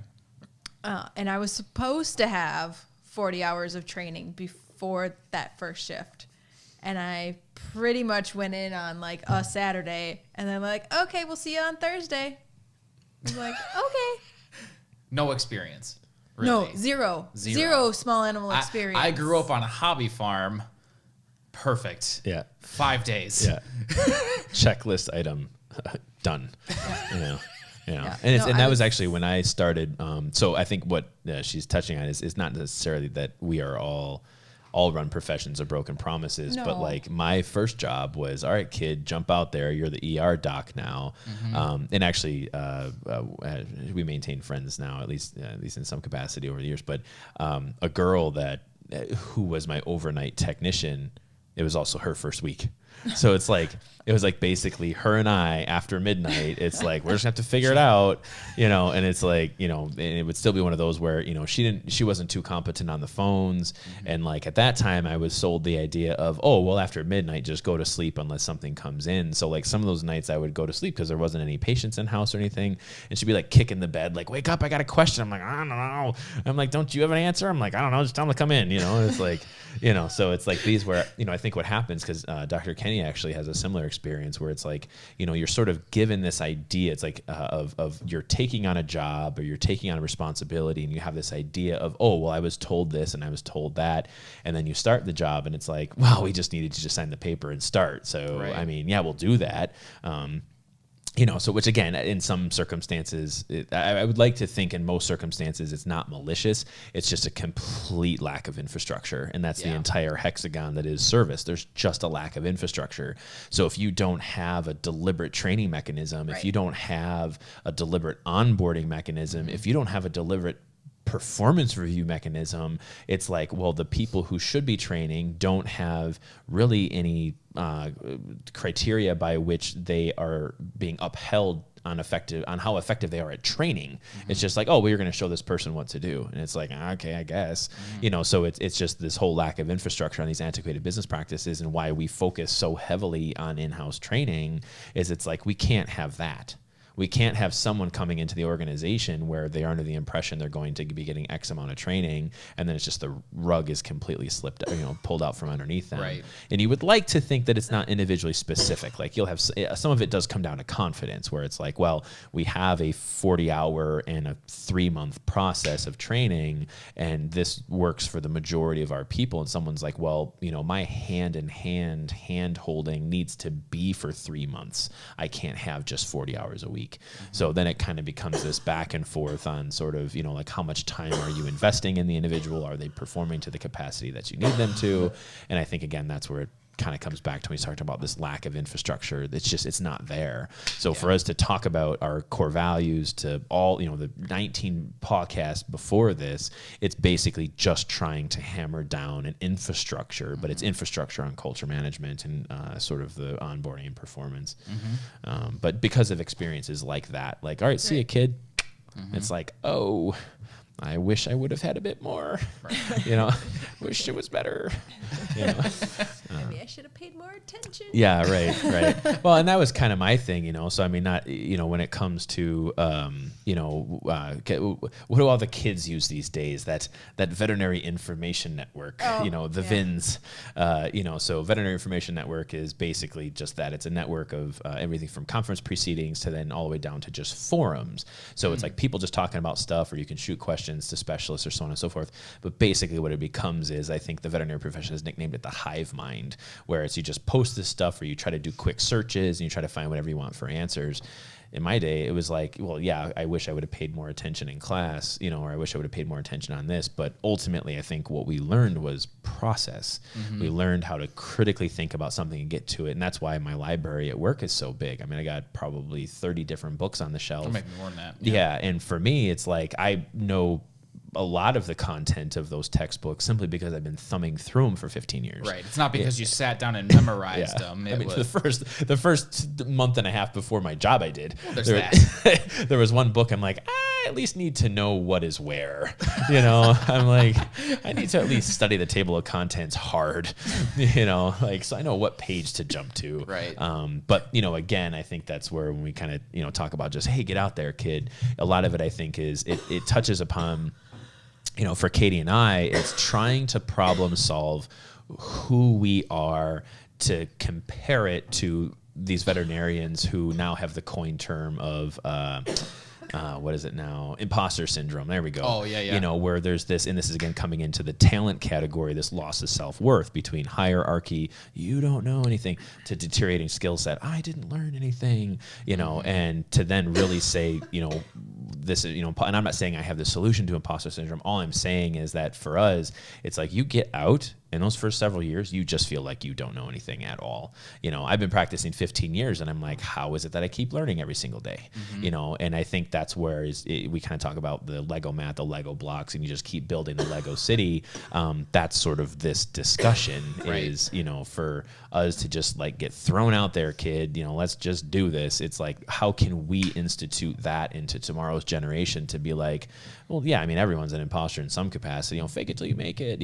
And I was supposed to have 40 hours of training before that first shift. And I pretty much went in on a Saturday, and then okay, we'll see you on Thursday. I was like, okay. No experience. Really. No, zero small animal experience. I grew up on a hobby farm. Perfect. Yeah. 5 days. Yeah. Checklist item. Done. Yeah. And that was actually when I started. So I think what she's touching on is not necessarily that we are all run professions of broken promises, but my first job was, all right, kid, jump out there. You're the ER doc now. Mm-hmm. And actually, we maintain friends now, at least in some capacity over the years. But a girl who was my overnight technician, it was also her first week. So it's like, it was like basically her and I after midnight. It's like, we're just gonna have to figure it out, and it's like, and it would still be one of those where, she wasn't too competent on the phones. Mm-hmm. And like at that time I was sold the idea of, oh, well, after midnight, just go to sleep unless something comes in. So like some of those nights I would go to sleep because there wasn't any patients in house or anything. And she'd be like kicking the bed, like, wake up, I got a question. I'm like, I don't know. I'm like, don't you have an answer? I'm like, I don't know, just tell them to come in, and it's like, so it's like these where, I think what happens, because Dr. Kenny actually has a similar experience where it's like, you're sort of given this idea. It's like of you're taking on a job or you're taking on a responsibility, and you have this idea of, oh, well, I was told this and I was told that. And then you start the job and it's like, well, we just needed to just sign the paper and start. So, right. I mean, yeah, we'll do that. So which again, in some circumstances, I would like to think in most circumstances, it's not malicious. It's just a complete lack of infrastructure. And that's the entire hexagon that is service. There's just a lack of infrastructure. So if you don't have a deliberate training mechanism, if you don't have a deliberate onboarding mechanism, if you don't have a deliberate performance review mechanism, it's like, well, the people who should be training don't have really any criteria by which they are being upheld on how effective they are at training. Mm-hmm. It's just like, oh, we're going to show this person what to do, and it's like, okay, I guess. Mm-hmm. So it's just this whole lack of infrastructure on these antiquated business practices, and why we focus so heavily on in-house training is it's like, we can't have that. We can't have someone coming into the organization where they are under the impression they're going to be getting X amount of training, and then it's just the rug is completely pulled out from underneath them. Right. And you would like to think that it's not individually specific. Like you'll have some of it does come down to confidence, where it's like, well, we have a 40-hour and a 3-month process of training, and this works for the majority of our people. And someone's like, well, my hand holding needs to be for 3 months. I can't have just 40 hours a week. Mm-hmm. So then it kind of becomes this back and forth on sort of, like how much time are you investing in the individual? Are they performing to the capacity that you need them to? And I think, again, that's where it kind of comes back to when we talked about this lack of infrastructure. It's not there. So for us to talk about our core values to all, the 19 podcasts before this, it's basically just trying to hammer down an infrastructure, but it's infrastructure on culture management and sort of the onboarding and performance. Mm-hmm. But because of experiences like that, like, all right, see you, kid. Mm-hmm. It's like, oh, I wish I would have had a bit more, wish it was better. Maybe I should have paid more attention. Yeah, right. Well, and that was kind of my thing, So I mean, not, when it comes to, what do all the kids use these days? That Veterinary Information Network, the VINs, So Veterinary Information Network is basically just that. It's a network of everything from conference proceedings to then all the way down to just forums. So it's like people just talking about stuff, or you can shoot questions to specialists or so on and so forth. But basically what it becomes is, I think the veterinary profession has nicknamed it the hive mind, where it's you just post this stuff, or you try to do quick searches and you try to find whatever you want for answers. In my day, it was like, well, yeah, I wish I would have paid more attention in class, or I wish I would have paid more attention on this. But ultimately, I think what we learned was process. Mm-hmm. We learned how to critically think about something and get to it. And that's why my library at work is so big. I mean, I got probably 30 different books on the shelf. I'll make more than that. Yeah. And for me, it's like, I know a lot of the content of those textbooks simply because I've been thumbing through them for 15 years. Right. It's not because you sat down and memorized them. I mean, the first month and a half before my job, I did. Well, there's that. There was one book I'm like, I at least need to know what is where. I'm like, I need to at least study the table of contents hard. So I know what page to jump to. Right. But again, I think that's where when we kind of talk about just, hey, get out there, kid. A lot of it, I think, is it touches upon. For Katie and I, it's trying to problem solve who we are to compare it to these veterinarians who now have the coined term of what is it now? Imposter syndrome. There we go. Oh, yeah. Where there's this, and this is again coming into the talent category, this loss of self-worth between hierarchy, you don't know anything, to deteriorating skill set, I didn't learn anything, and to then really say, this is, and I'm not saying I have the solution to imposter syndrome. All I'm saying is that for us, it's like you get out in those first several years, you just feel like you don't know anything at all. I've been practicing 15 years and I'm like, how is it that I keep learning every single day? And I think that's where we kind of talk about the Lego mat, the Lego blocks, and you just keep building the Lego city. That's sort of this discussion is, for us to just like get thrown out there, kid, let's just do this. It's like, how can we institute that into tomorrow's generation to be like, well, yeah, I mean, everyone's an imposter in some capacity, fake it till you make it,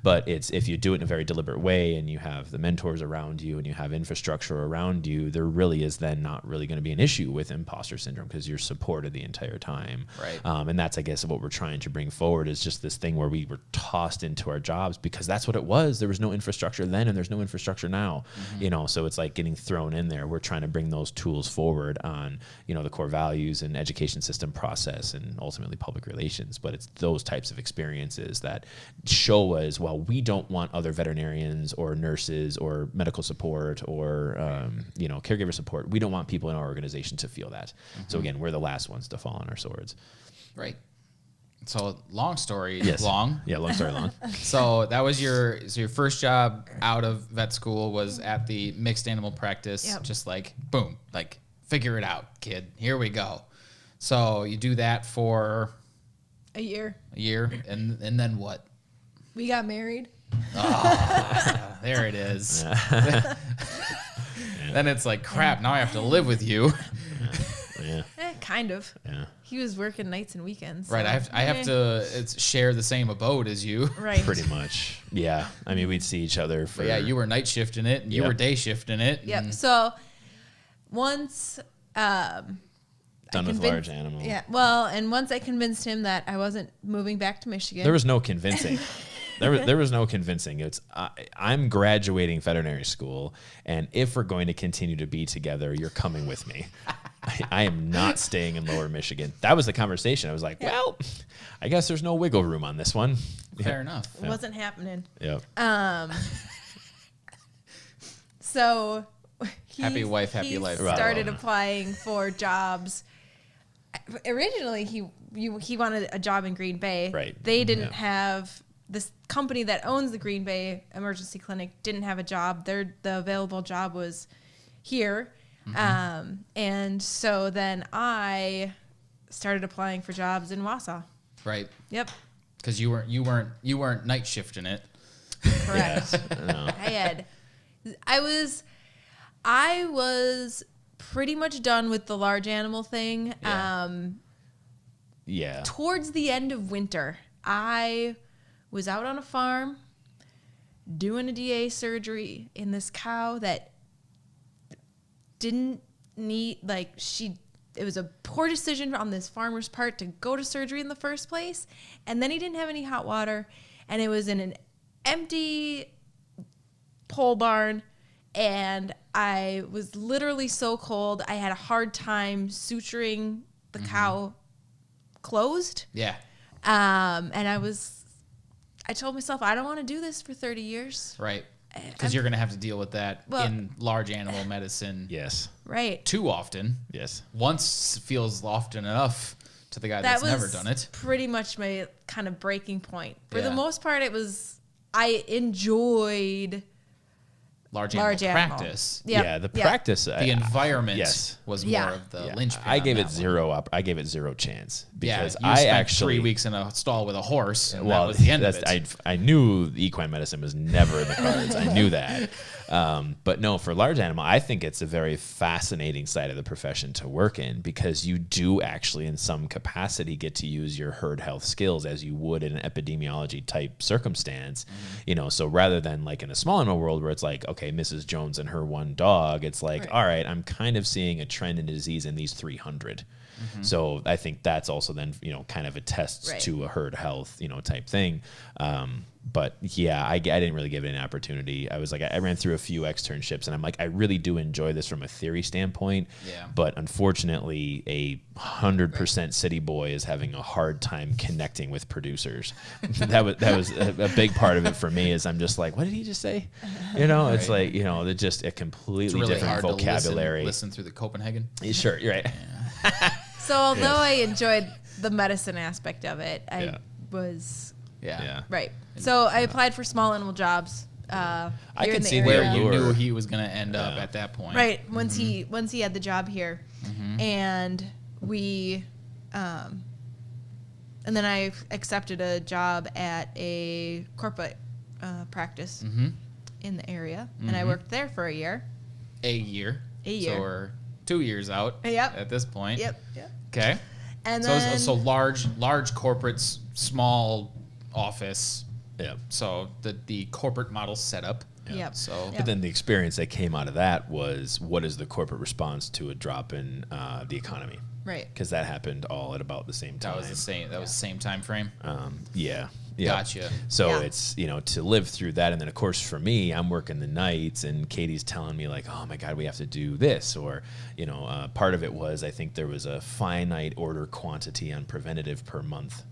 but it's, if you do it in a very deliberate way and you have the mentors around you and you have infrastructure around you, there really is then not really going to be an issue with imposter syndrome because you're supported the entire time. Right. And that's, I guess, what we're trying to bring forward is just this thing where we were tossed into our jobs because that's what it was. There was no infrastructure then and there's no infrastructure now, so it's like getting thrown in there. We're trying to bring those tools forward on, the core values and education system process and ultimately public relations. But it's those types of experiences that show us, well, we don't want other veterinarians or nurses or medical support or, caregiver support. We don't want people in our organization to feel that. So again, we're the last ones to fall on our swords. Right. So long story long. Yeah, long story long. So that was your first job out of vet school was at the mixed animal practice. Yep. Just like, boom, like figure it out, kid. Here we go. So you do that for a year, and then what? We got married. Oh, there it is. Then it's like, crap, now I have to live with you. Yeah. Kind of. Yeah. He was working nights and weekends. Right. So. I have to share the same abode as you. Right. Pretty much. Yeah. I mean, we'd see each other for. But yeah, you were night shifting it and you were day shifting it. Yep. So once done with large animals. Yeah. Well, and once I convinced him that I wasn't moving back to Michigan. There was no convincing. There was no convincing. It's I'm graduating veterinary school, and if we're going to continue to be together, you're coming with me. I am not staying in Lower Michigan. That was the conversation. I was like, well, I guess there's no wiggle room on this one. Fair enough. It wasn't happening. Yep. So happy wife, happy life. Started applying for jobs. Originally, he wanted a job in Green Bay. Right. They didn't have. This company that owns the Green Bay Emergency Clinic didn't have a job. The available job was here. And so then I started applying for jobs in Wausau. Right. Yep. Because you weren't night shifting it. Correct. No. I was pretty much done with the large animal thing. Yeah. Towards the end of winter, I was out on a farm doing a DA surgery in this cow that didn't need, it was a poor decision on this farmer's part to go to surgery in the first place. And then he didn't have any hot water, and it was in an empty pole barn, and I was literally so cold. I had a hard time suturing the cow closed. Yeah. And I told myself, I don't want to do this for 30 years. Right. Because you're going to have to deal with that in large animal medicine. Yes. Right. Too often. Yes. Once feels often enough to the guy that's never done it. Pretty much my kind of breaking point. For the most part, I enjoyed large animal practice. Yep. Yeah, the practice. The environment was more of the linchpin. I gave it zero chance because you I spent actually 3 weeks in a stall with a horse, and that was the end of it. I knew equine medicine was never in the cards. I knew that. But no, for large animal, I think it's a very fascinating side of the profession to work in because you do actually in some capacity get to use your herd health skills as you would in an epidemiology type circumstance. So rather than like in a small animal world where it's like, okay, Mrs. Jones and her one dog, it's like, all right, I'm kind of seeing a trend in disease in these 300. So I think that's also then, kind of attests to a herd health, type thing. But yeah, I didn't really give it an opportunity. I was like, I ran through a few externships and I'm like, I really do enjoy this from a theory standpoint. Yeah. But unfortunately, a 100% city boy is having a hard time connecting with producers. that was a big part of it for me is I'm just like, what did he just say? It's like, they're just a completely really different hard vocabulary. To listen through the Copenhagen. Sure, you're right. So although I enjoyed the medicine aspect of it, I Yeah. was right. And- So I applied for small animal jobs. I Here can in the see the area. where you knew allure. he was going to end up at that point. Right. Once he had the job here, and we, and then I accepted a job at a corporate practice in the area, and I worked there for a year. A year. So we're 2 years out Yep. at this point. Yep. Okay. And So then large corporates, small office. Yeah. So the corporate model setup. Yep. So But then the experience that came out of that was, what is the corporate response to a drop in the economy? right. Because that happened all at about the same time. that was the same. That was the same time frame. Yeah. Gotcha. So Yeah. it's, to live through that. And then, of course, for me, I'm working the nights, and Katie's telling me, like, oh, my God, we have to do this. Or, part of it was, I think there was a finite order quantity on preventative per month.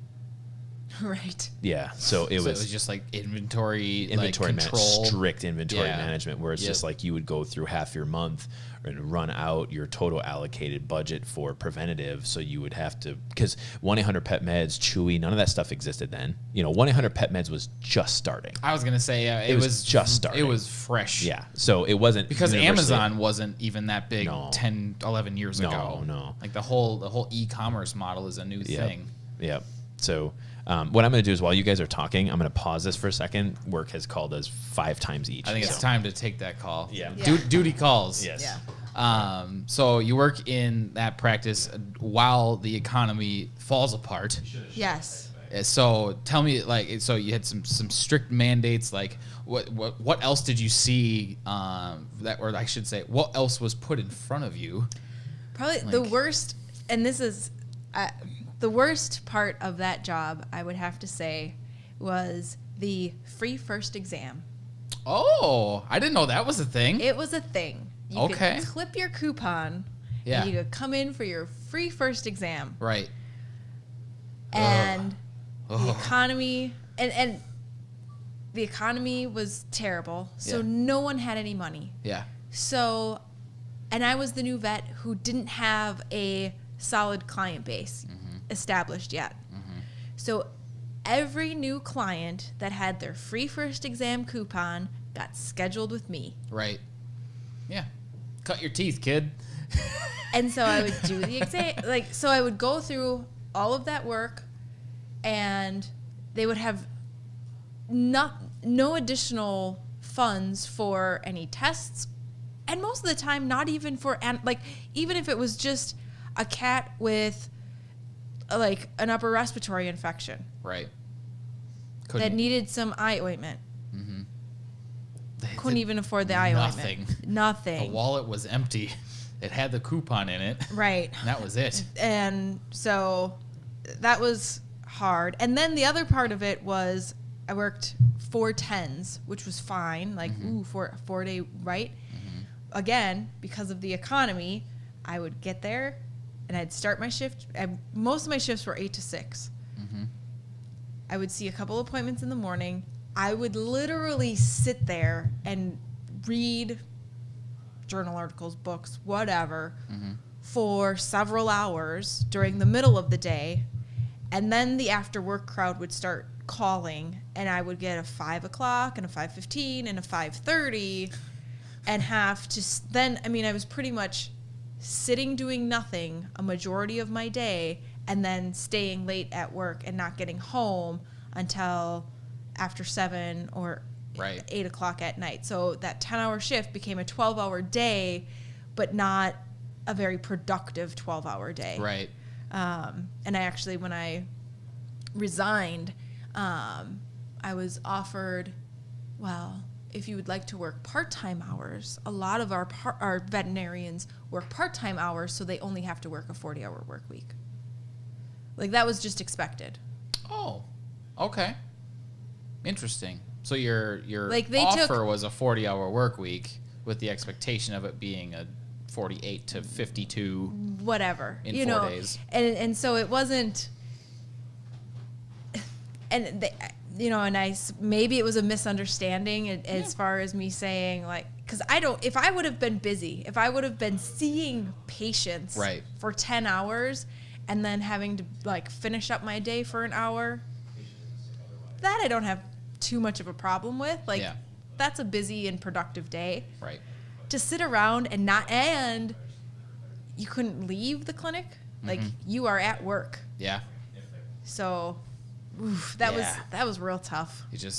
Right. Yeah. So it was just like inventory control, control. strict inventory Yeah. management, where it's Yep. just like you would go through half your month and run out your total allocated budget for preventative. So you would have to, because 1-800-PET meds, Chewy, none of that stuff existed then. 1-800-PET meds was just starting. I was gonna say It was just starting. It was fresh. Yeah. So it wasn't Because universally- Amazon wasn't even that big No. 10, 11 years ago. No. Like the whole e-commerce model is a new thing. Yep. So what I'm going to do is, while you guys are talking, I'm going to pause this for a second. Work has called us 5 times each. I think it's so- time to take that call. Yeah. Yeah. Duty calls. Yes. Yeah. So you work in that practice while the economy falls apart. Yes. So tell me, so you had some strict mandates. Like, what else did you see or I should say, what else was put in front of you? Probably the worst, and this is the worst part of that job, I would have to say, was the free first exam. Oh, I didn't know that was a thing. It was a thing. You Okay. could clip your coupon, Yeah. and you could come in for your free first exam. Right. And the economy, and the economy was terrible, so Yeah. no one had any money. Yeah. So, and I was the new vet who didn't have a solid client base established yet. So every new client that had their free first exam coupon got scheduled with me. Right. Yeah. Cut your teeth, kid. And so I would do the exam, so I would go through all of that work, and they would have no additional funds for any tests, and most of the time not even for even if it was just a cat with an upper respiratory infection Right. that needed some eye ointment. Couldn't even afford the eye Nothing. ointment. The Nothing. wallet was empty. It had the coupon in it. Right. And that was it. And so that was hard. And then the other part of it was I worked 4/10s, which was fine. Four-day, right? Again, because of the economy, I would get there and I'd start my shift. Most of my shifts were 8 to 6. I would see a couple appointments in the morning. I would literally sit there and read journal articles, books, whatever, for several hours during the middle of the day. And then the after work crowd would start calling, and I would get a 5 o'clock and a 5:15 and a 5:30 and have to I was pretty much sitting doing nothing a majority of my day, and then staying late at work and not getting home until after 7 or Right. 8 o'clock at night. So that 10-hour shift became a 12-hour day, but not a very productive 12-hour day. Right. And I actually, when I resigned, I was offered, well, if you would like to work part-time hours, a lot of our veterinarians work part-time hours, so they only have to work a 40-hour work week. That was just expected. Oh, okay. Interesting. So your They offer was a 40-hour work week with the expectation of it being a 48 to 52. Whatever. In 4 days. And so it wasn't, and they, maybe it was a misunderstanding as far as me saying because if I would have been busy, if I would have been seeing patients Right. for 10 hours and then having to like finish up my day for an hour, that I don't have too much of a problem with. Like, that's a busy and productive day. Right. To sit around and you couldn't leave the clinic. Like, you are at work. Yeah. So, that was real tough. You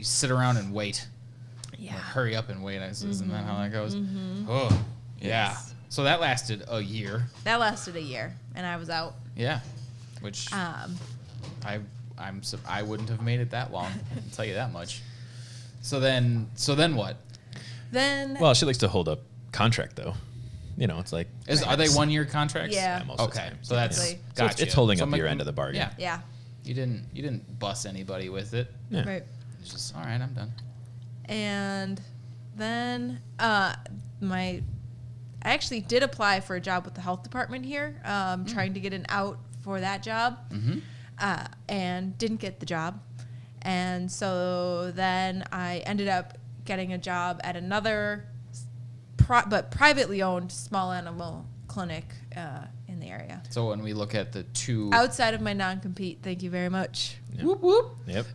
sit around and wait. Yeah. Like, hurry up and wait. Isn't that how that goes? Oh, yeah. Yes. So that lasted a year. That lasted a year, and I was out. Yeah. Which I wouldn't have made it that long. I can tell you that much. So then what? Well, she likes to hold up contract though. You know, it's like Are they 1-year contracts? Yeah. most of the time. So that's Typically. So gotcha. it's holding So up your end of the bargain. Yeah. Yeah. You didn't bust anybody with it. Yeah. Right. It's just all right. I'm done. And then I actually did apply for a job with the health department here, trying to get an out for that job, and didn't get the job. And so then I ended up getting a job at another but privately owned small animal clinic in the area. So when we look at the two Outside of my non-compete, thank you very much. Yep. whoop whoop. Yep.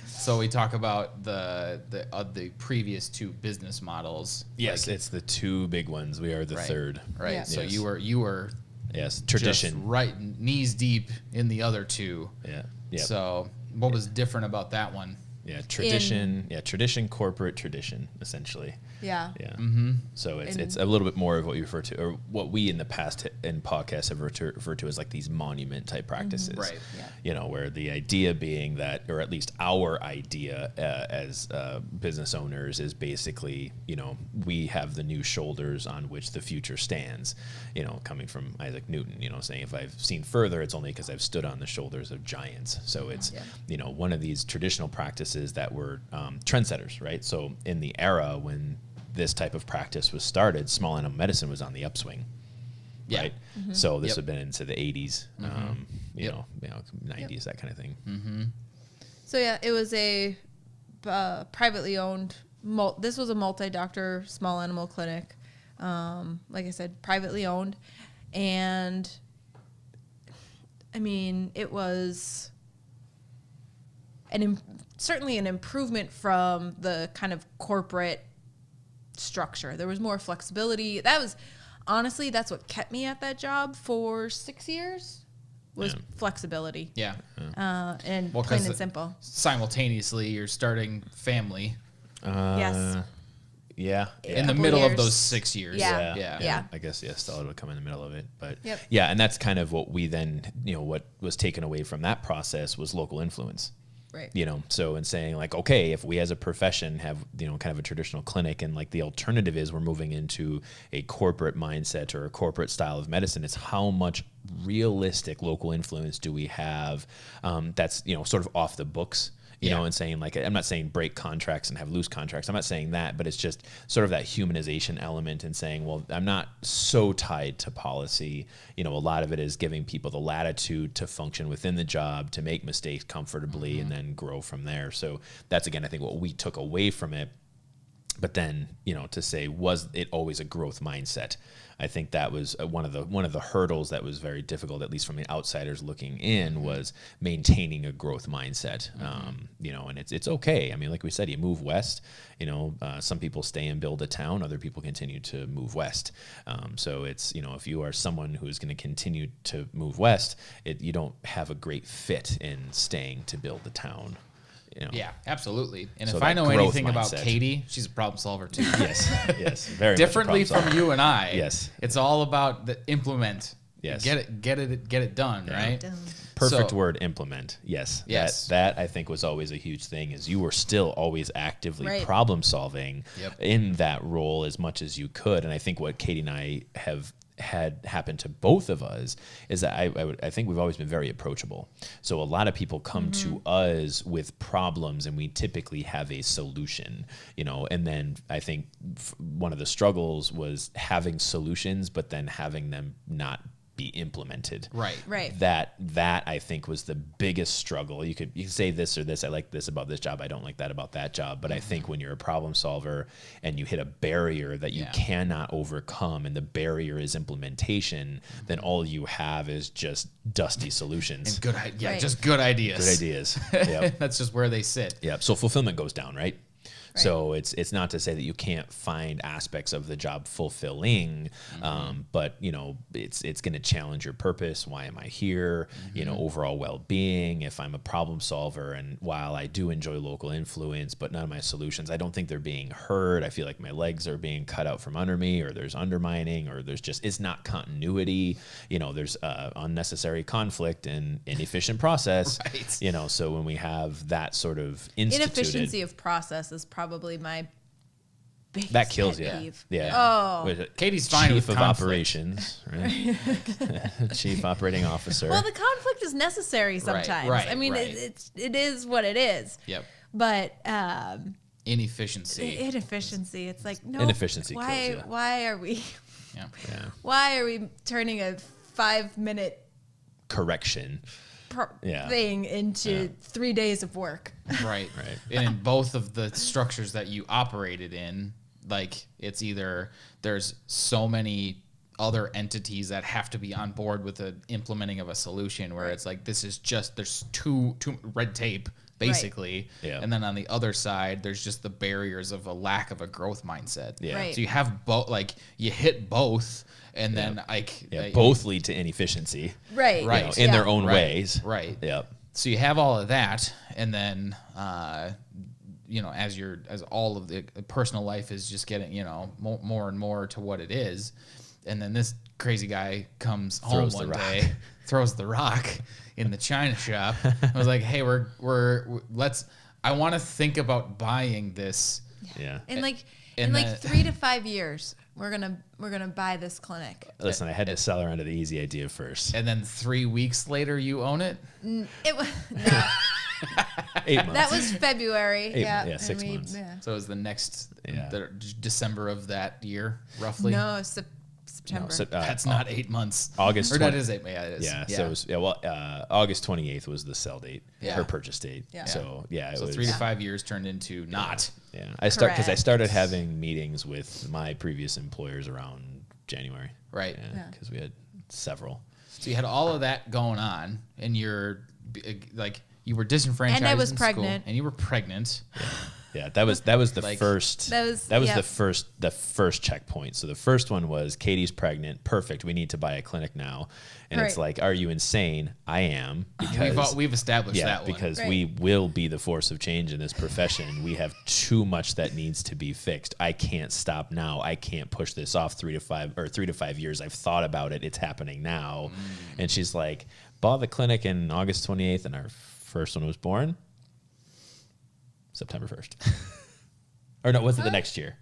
So we talk about the previous two business models. Yes, it's the two big ones. We are the third. Right. Yeah. So Yes. you were Yes. just Tradition. right knees deep in the other two. Yeah. Yeah. So what was different about that one? Yeah. Tradition. Tradition. Corporate tradition. Essentially. Yeah. Yeah. Mm-hmm. So it's And- it's a little bit more of what you refer to, or what we in the past in podcasts have referred to as like these monument type practices. Right. Yeah. You know, where the idea being that, or at least our idea as business owners is basically, you know, we have the new shoulders on which the future stands. You know, coming from Isaac Newton, you know, saying if I've seen further, it's only because I've stood on the shoulders of giants. So it's, you know, one of these traditional practices that were trendsetters, right? So in the era when this type of practice was started, small animal medicine was on the upswing. Yeah. Right. So this Yep. would have been into the 80s, you know, 90s, that kind of thing. So yeah, it was a privately owned. This was a multi-doctor small animal clinic. Like I said, privately owned, and I mean, it was certainly an improvement from the kind of corporate structure. There was more flexibility. Honestly, that's what kept me at that job for 6 years, was flexibility. Yeah. And Well, plain 'cause and simple. Simultaneously, you're starting family Yes. Yeah. in the Couple middle of years. those 6 years. Yeah. Yeah. I guess, Stella would come in the middle of it. But Yep. yeah, and that's kind of what we then, you know, what was taken away from that process was local influence. Right. You know, so in saying like, okay, if we as a profession have, you know, kind of a traditional clinic, and like the alternative is we're moving into a corporate mindset or a corporate style of medicine, it's how much realistic local influence do we have that's, you know, sort of off the books. You know, and saying like, I'm not saying break contracts and have loose contracts. I'm not saying that, but it's just sort of that humanization element and saying, well, I'm not so tied to policy. You know, a lot of it is giving people the latitude to function within the job, to make mistakes comfortably, and then grow from there. So that's, again, I think what we took away from it. But then, you know, to say, was it always a growth mindset? I think that was one of the hurdles that was very difficult, at least from the outsiders looking in, was maintaining a growth mindset. You know, and it's okay. I mean, like we said, you move west. You know, some people stay and build a town. Other people continue to move west. So it's, you know, if you are someone who is going to continue to move west, you don't have a great fit in staying to build the town. You know? Yeah, absolutely. And So if I that know growth anything about mindset. Katie, she's a problem solver too. Yes, very much a Differently problem from you and I. Yes. It's all about the implement. Yes. Get it done, right? Perfect So- word, implement. Yes. Yes. That I think was always a huge thing, is you were still always actively Right. problem solving Yep. in that role as much as you could. And I think what Katie and I have had happen to both of us is that I think we've always been very approachable. So a lot of people come to us with problems, and we typically have a solution, you know, and then I think one of the struggles was having solutions, but then having them not be implemented. Right. That I think was the biggest struggle. You could say this or this. I like this about this job. I don't like that about that job. But I think when you're a problem solver and you hit a barrier that you cannot overcome, and the barrier is implementation, then all you have is just dusty solutions. And just good ideas. Good ideas. Yep. That's just where they sit. Yep. So fulfillment goes down, right? So it's not to say that you can't find aspects of the job fulfilling, but it's going to challenge your purpose. Why am I here? Overall well-being. If I'm a problem solver, and while I do enjoy local influence, but none of my solutions, I don't think they're being heard. I feel like my legs are being cut out from under me, or there's undermining, or it's not continuity. There's unnecessary conflict and inefficient process. Right. So when we have that sort of instituted, inefficiency of process is probably my biggest that kills pet you. peeve. Yeah. Oh. Katie's fine Chief with of conflict. operations, right? Chief operating officer. Well, the conflict is necessary sometimes. right, I mean, right. it is what it is. Yep. But Inefficiency. inefficiency. It's like no. Inefficiency kills you. Why are we? Yeah. Why are we turning a 5-minute Correction. thing into 3 days of work? Right. And in both of the structures that you operated in, like it's either there's so many other entities that have to be on board with the implementing of a solution where it's like this is just there's too red tape basically. Yeah. And then on the other side there's just the barriers of a lack of a growth mindset. Yeah. Right. So you have both, like you hit both, and then Both lead to inefficiency. Right. Right. In their own Right. ways. Right. Yep. So you have all of that, and then as all of the personal life is just getting more and more to what it is, and then this crazy guy comes home one day, throws the rock in the china shop. I was like, hey, I want to think about buying this. Yeah. In like 3 to 5 years, we're gonna buy this clinic. Listen, I had to sell her onto the easy idea first. And then 3 weeks later, you own it. It was 8 months. that was February. Yeah, 6 months. Yeah. So it was the next Yeah. December of that year, roughly. No, September. That's not 8 months. August Or that 20 is 8. Yeah, it is. Yeah, so it was August 28th was the sell date, Yeah. her purchase date. Yeah. So it So was 3 to 5 years turned into not. Yeah, because I Correct. started having meetings with my previous employers around January. Right. Yeah. Because we had several. So you had all of that going on, and you're like you were disenfranchised. And I was in school, pregnant. and you were pregnant. Yeah, that was the Like- first. That was the first checkpoint. So the first one was Katie's pregnant. Perfect. We need to buy a clinic now. And it's Right. like, are you insane? I am, because We've established that one. because Right. we will be the force of change in this profession. We have too much that needs to be fixed. I can't stop now. I can't push this off 3 to 5 years. I've thought about it. It's happening now. And she's like, bought the clinic in August 28th, and our first one was born September 1st. Or no, was it the next year?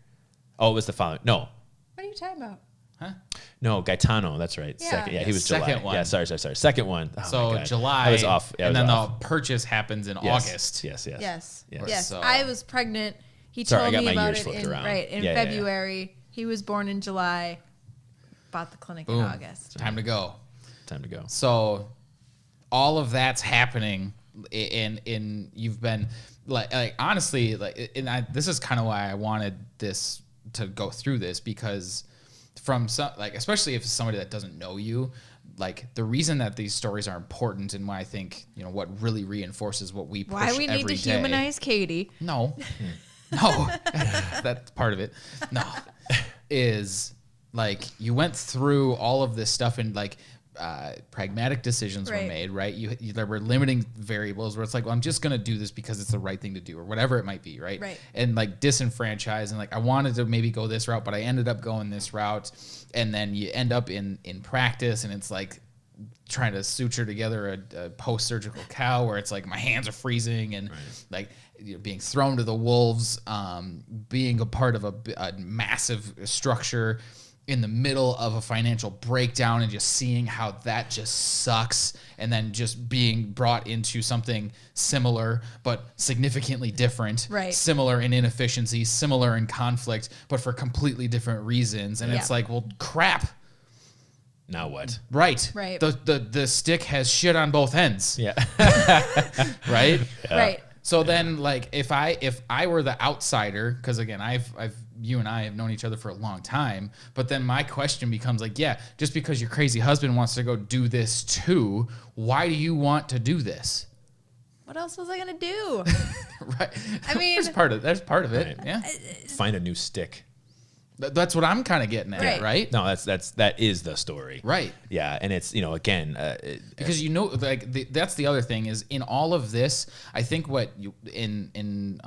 Oh, it was the following. No. What are you talking about? No, Gaetano. That's right. Yeah. Second. Yeah, he was Second July. one. Yeah, sorry. Second one. Oh, So my God. July, I was off. Yeah, I and was then off. the purchase happens in Yes. August. Yes. Yes. So- I was pregnant. He Sorry, I told got me my about years it flipped in around. in Yeah. February. He was born in July. Bought the clinic in Boom. August. Time to go. Time to go. So all of that's happening, and you've been like honestly, this is kind of why I wanted this to go through this, because from some, like, especially if it's somebody that doesn't know you, like the reason that these stories are important, and why I think what really reinforces what we push Why we need every to day. humanize Katie. No, no, that's part of it. No, is like you went through all of this stuff, and like pragmatic decisions were Right. made, right? There were limiting variables where it's like, well, I'm just gonna do this because it's the right thing to do, or whatever it might be, right? Right. And like disenfranchised, and like I wanted to maybe go this route, but I ended up going this route, and then you end up in practice, and it's like trying to suture together a post-surgical cow where it's like my hands are freezing, and like being thrown to the wolves, being a part of a massive structure in the middle of a financial breakdown, and just seeing how that just sucks, and then just being brought into something similar but significantly different, Right. similar in inefficiency, similar in conflict, but for completely different reasons. And it's Yeah. like, well, crap. Now what? Right. Right. The stick has shit on both ends. Yeah. Right. Right. So then, like, if I were the outsider, because again, you and I have known each other for a long time, but then my question becomes like, yeah, just because your crazy husband wants to go do this too, why do you want to do this? What else was I gonna do? Right. I mean, that's part of it. Right. Yeah. Find a new stick. That's what I'm kind of getting at, right? No, that is the story. Right. Yeah, and it's, again, because that's the other thing is in all of this, I think what you in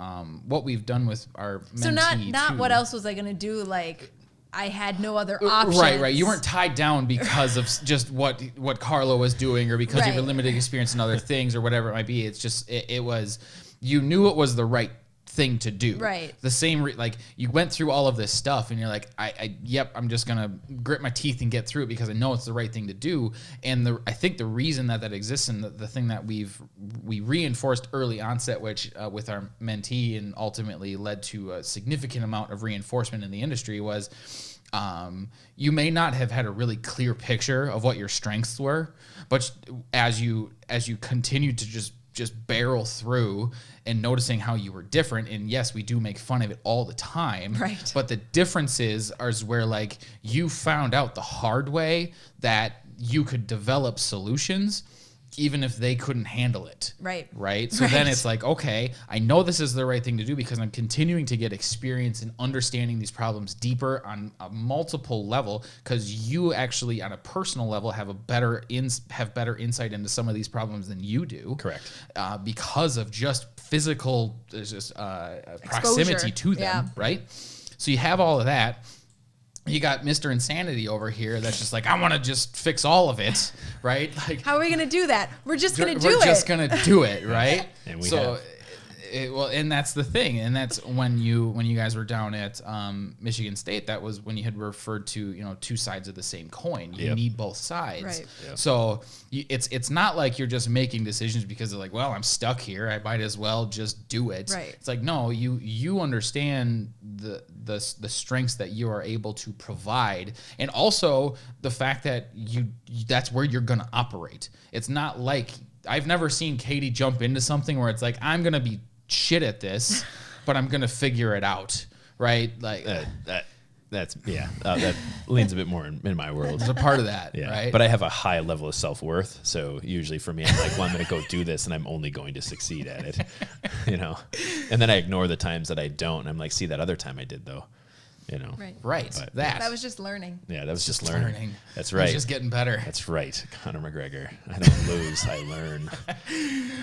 what we've done with our mentee so not too, what else was I gonna do? Like, I had no other options. Right. You weren't tied down because of just what Carla was doing or because of your limited experience in other things or whatever it might be. It's just it was, you knew it was the right thing to do. Right. The same, like, you went through all of this stuff and you're like, I'm just going to grit my teeth and get through it because I know it's the right thing to do. And I think the reason that exists and the thing that we reinforced early onset, which with our mentee and ultimately led to a significant amount of reinforcement in the industry was, you may not have had a really clear picture of what your strengths were, but as you continued to just barrel through and noticing how you were different, and yes, we do make fun of it all the time, right? But the differences are where, like, you found out the hard way that you could develop solutions even if they couldn't handle it. Right. So then it's like, okay, I know this is the right thing to do because I'm continuing to get experience in understanding these problems deeper on a multiple level, because you actually on a personal level have better insight into some of these problems than you do. Correct. Because of just physical proximity to them. Right. So you have all of that. You got Mr. Insanity over here that's just like, I want to just fix all of it, right? Like, how are we going to do that? We're just going to do it. We're just going to do it, right? And we have. And that's the thing, and that's when you guys were down at Michigan State. That was when you had referred to two sides of the same coin. You need both sides. Right. Yep. So it's not like you're just making decisions because they're like, well, I'm stuck here. I might as well just do it. Right. It's like, no, you understand the strengths that you are able to provide, and also the fact that that's where you're going to operate. It's not like I've never seen Katie jump into something where it's like, I'm going to be shit at this, but I'm gonna figure it out, right? Like that leans a bit more in my world. It's a part of that, right? But I have a high level of self-worth, so usually for me, I'm like, well, I'm gonna go do this, and I'm only going to succeed at it, And then I ignore the times that I don't, and I'm like, see, that other time I did though. Right. But that was just learning. Yeah, that was just learning. That's right. I was just getting better. That's right. Conor McGregor. I don't lose, I learn.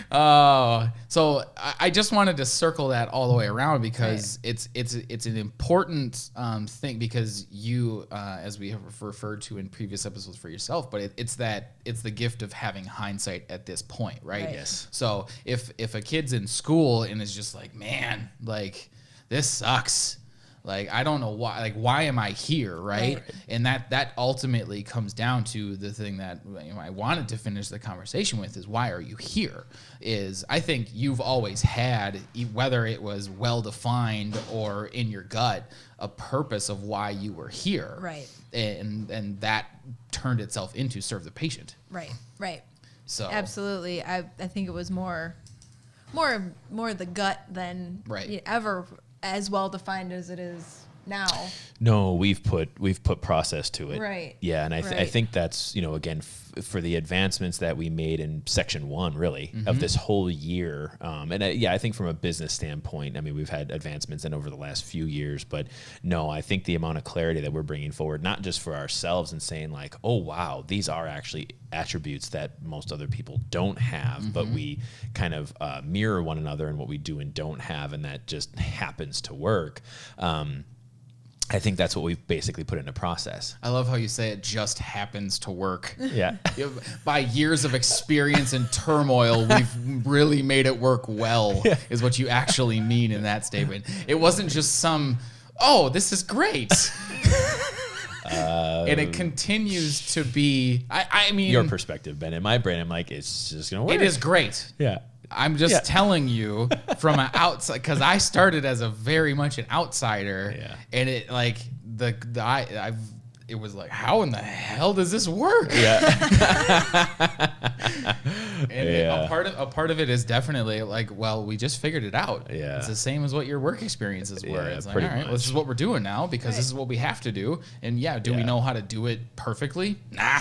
Oh, so I just wanted to circle that all the way around because it's an important thing, because you, as we have referred to in previous episodes for yourself, but it's the gift of having hindsight at this point, right? Yes. So if a kid's in school and is just like, man, like, this sucks. Like, I don't know why. Like, why am I here, right? And that ultimately comes down to the thing that I wanted to finish the conversation with is, why are you here? Is, I think you've always had, whether it was well defined or in your gut, a purpose of why you were here, right? And that turned itself into serve the patient, right. So absolutely, I think it was more the gut than ever as well defined as it is now. No, we've put process to it. Right. Yeah, and I think that's, again, for the advancements that we made in section 1, really, of this whole year. I think from a business standpoint, I mean, we've had advancements over the last few years, but no, I think the amount of clarity that we're bringing forward, not just for ourselves and saying like, oh, wow, these are actually attributes that most other people don't have, but we kind of mirror one another in what we do and don't have, and that just happens to work. I think that's what we've basically put into process. I love how you say it just happens to work. Yeah. By years of experience and turmoil, we've really made it work well, is what you actually mean in that statement. It wasn't just this is great. And it continues to be, I mean. Your perspective, Ben. In my brain, I'm like, it's just going to work. It is great. Yeah. I'm just telling you from an outside, because I started as a very much an outsider, and it like it was like, how in the hell does this work? Yeah. And Yeah. a part of it is definitely like, well, we just figured it out. Yeah. It's the same as what your work experiences were. Yeah, It's like, all pretty right, well, much. this is what we're doing now because this is what we have to do. And yeah, do we Yeah. know how to do it perfectly? Nah.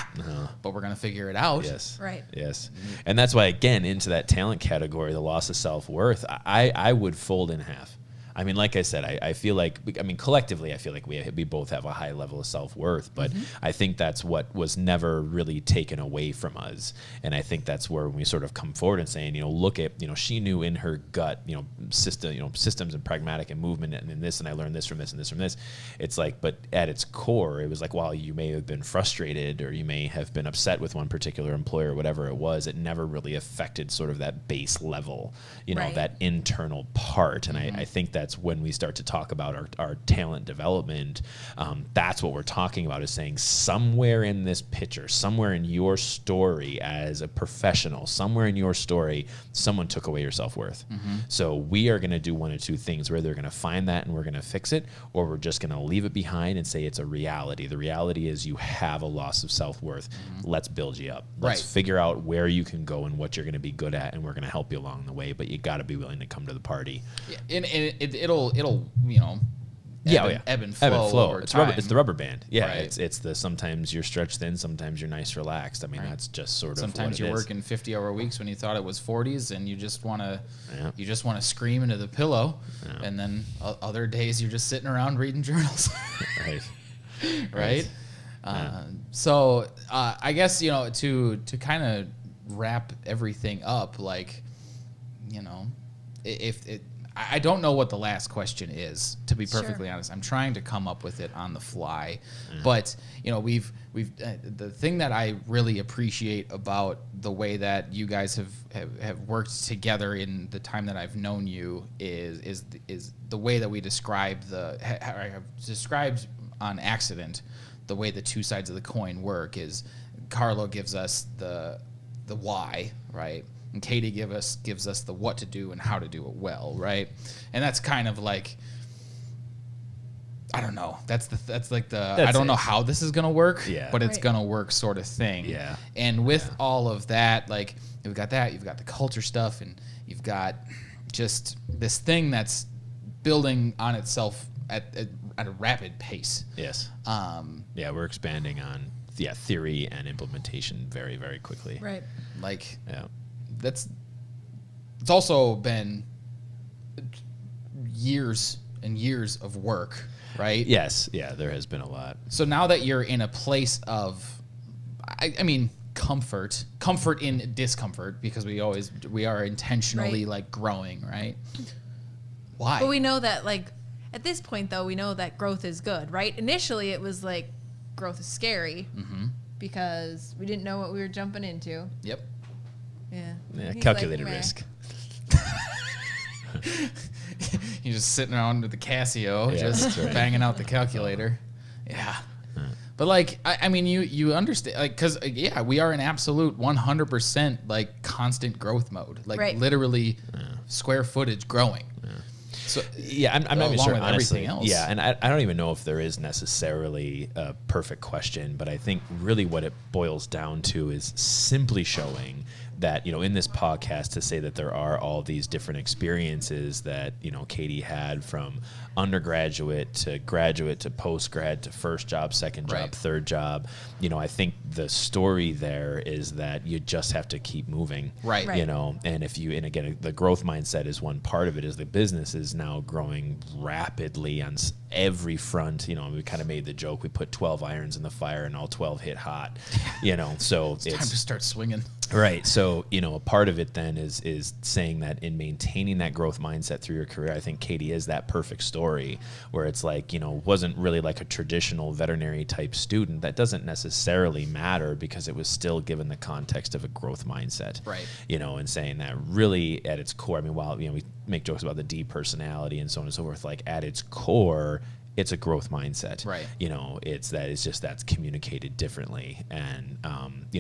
But we're gonna figure it out. Yes. Right. Yes. And that's why, again, into that talent category, the loss of self-worth, I would fold in half. I mean, like I said, I feel like, I mean, collectively, I feel like we both have a high level of self-worth, but I think that's what was never really taken away from us. And I think that's where we sort of come forward and saying, look at, she knew in her gut, systems and pragmatic and movement and this, and I learned this from this and this from this. It's like, but at its core, it was like, while you may have been frustrated or you may have been upset with one particular employer or whatever it was, it never really affected sort of that base level, Right. that internal part. And I think that's when we start to talk about our talent development. That's what we're talking about, is saying somewhere in this picture, somewhere in your story as a professional, somewhere in your story, someone took away your self-worth. So we are going to do one of two things. We're either going to find that and we're going to fix it, or we're just going to leave it behind and say it's a reality. The reality is you have a loss of self-worth. Let's build you up. Let's figure out where you can go and what you're going to be good at, and we're going to help you along the way, but you got to be willing to come to the party. Yeah, and it'll ebb and flow. Over It's time. it's the rubber band. Yeah, Right. it's the sometimes you're stretched thin, sometimes you're nice relaxed. I mean, that's just sort of Sometimes what you're it is. working 50-hour weeks when you thought it was 40s, and you just want to Yeah. scream into the pillow. And then other days you're just sitting around reading journals, Right. right? So I guess to kind of wrap everything up, like if it. I don't know what the last question is, to be perfectly honest. I'm trying to come up with it on the fly, but we've the thing that I really appreciate about the way that you guys have worked together in the time that I've known you is the way that we described have described on accident the way the two sides of the coin work is Carlo gives us the why, right? And Katie gives us the what to do and how to do it well, right? And that's kind of like, I don't know. That's I don't know how this is gonna work, but it's gonna work sort of thing. Yeah. And with all of that, like you've got the culture stuff, and you've got just this thing that's building on itself at a rapid pace. Yes. We're expanding on theory and implementation very, very quickly. Right. Like Yeah. it's also been years and years of work, right? Yes. Yeah, there has been a lot. So now that you're in a place of, I mean, comfort in discomfort, because we are intentionally like growing, right? Why? But we know that, like, at this point, though, we know that growth is good, right? Initially, it was like growth is scary because we didn't know what we were jumping into. Yep. Yeah. He's Calculated like, meh. risk. You're just sitting around with the Casio, Yeah, just that's right. banging out the calculator. Yeah. But like, I mean, you understand, like, because we are in absolute 100% like constant growth mode, like literally square footage growing. So I'm not even along sure, with honestly. everything else. Yeah, and I don't even know if there is necessarily a perfect question, but I think really what it boils down to is simply showing that, in this podcast, to say that there are all these different experiences that, Katie had from undergraduate to graduate to post-grad to first job, second job, third job. I think the story there is that you just have to keep moving. Right. And and again, the growth mindset is one part of it, is the business is now growing rapidly on every front. We kind of made the joke, we put 12 irons in the fire and all 12 hit hot, so it's time to start swinging. Right. So, a part of it then is saying that in maintaining that growth mindset through your career, I think Katie is that perfect story where it's like, wasn't really like a traditional veterinary type student. That doesn't necessarily matter because it was still given the context of a growth mindset. Right. And saying that really at its core, I mean, while, we make jokes about the D personality and so on and so forth, like at its core, it's a growth mindset. Right. That's communicated differently. And,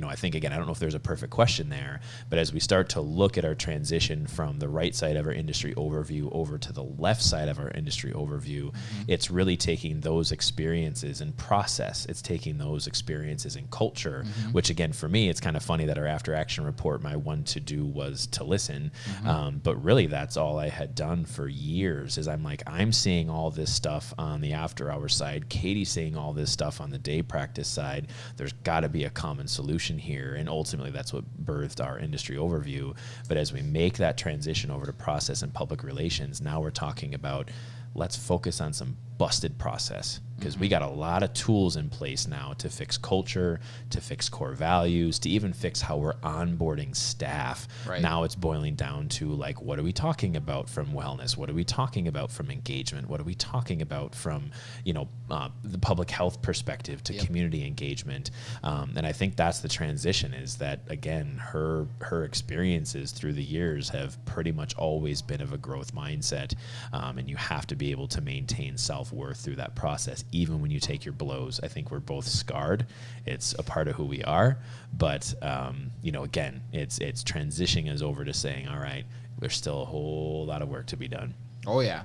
I think, again, I don't know if there's a perfect question there, but as we start to look at our transition from the right side of our industry overview over to the left side of our industry overview, it's really taking those experiences and process. It's taking those experiences and culture, which, again, for me, it's kind of funny that our after action report, my one to do was to listen. But really, that's all I had done for years is I'm seeing all this stuff on the after hours side. Katie's seeing all this stuff on the day practice side. There's got to be a common solution here. And ultimately, that's what birthed our industry overview. But as we make that transition over to process and public relations, now we're talking about let's focus on some busted process, because we got a lot of tools in place now to fix culture, to fix core values, to even fix how we're onboarding staff. Right. Now it's boiling down to what are we talking about from wellness? What are we talking about from engagement? What are we talking about from, the public health perspective to community engagement? And I think that's the transition, is that, again, her experiences through the years have pretty much always been of a growth mindset. And you have to be able to maintain self-worth through that process, even when you take your blows. I think we're both scarred. It's a part of who we are. But, again, it's transitioning us over to saying, all right, there's still a whole lot of work to be done. Oh, yeah.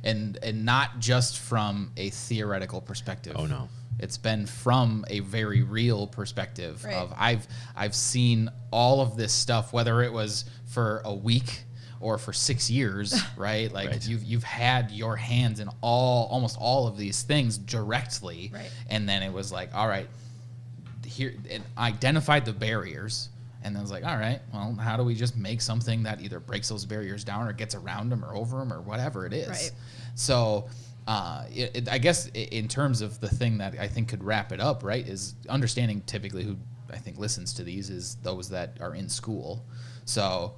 And not just from a theoretical perspective. Oh, no. It's been from a very real perspective Right. of I've seen all of this stuff, whether it was for a week or for 6 years, right? Right. You've had your hands in almost all of these things directly. Right. And then it was all right, here, and identified the barriers. And then it's all right, well, how do we just make something that either breaks those barriers down or gets around them or over them or whatever it is? Right. So I guess in terms of the thing that I think could wrap it up, right, is understanding typically who I think listens to these is those that are in school. So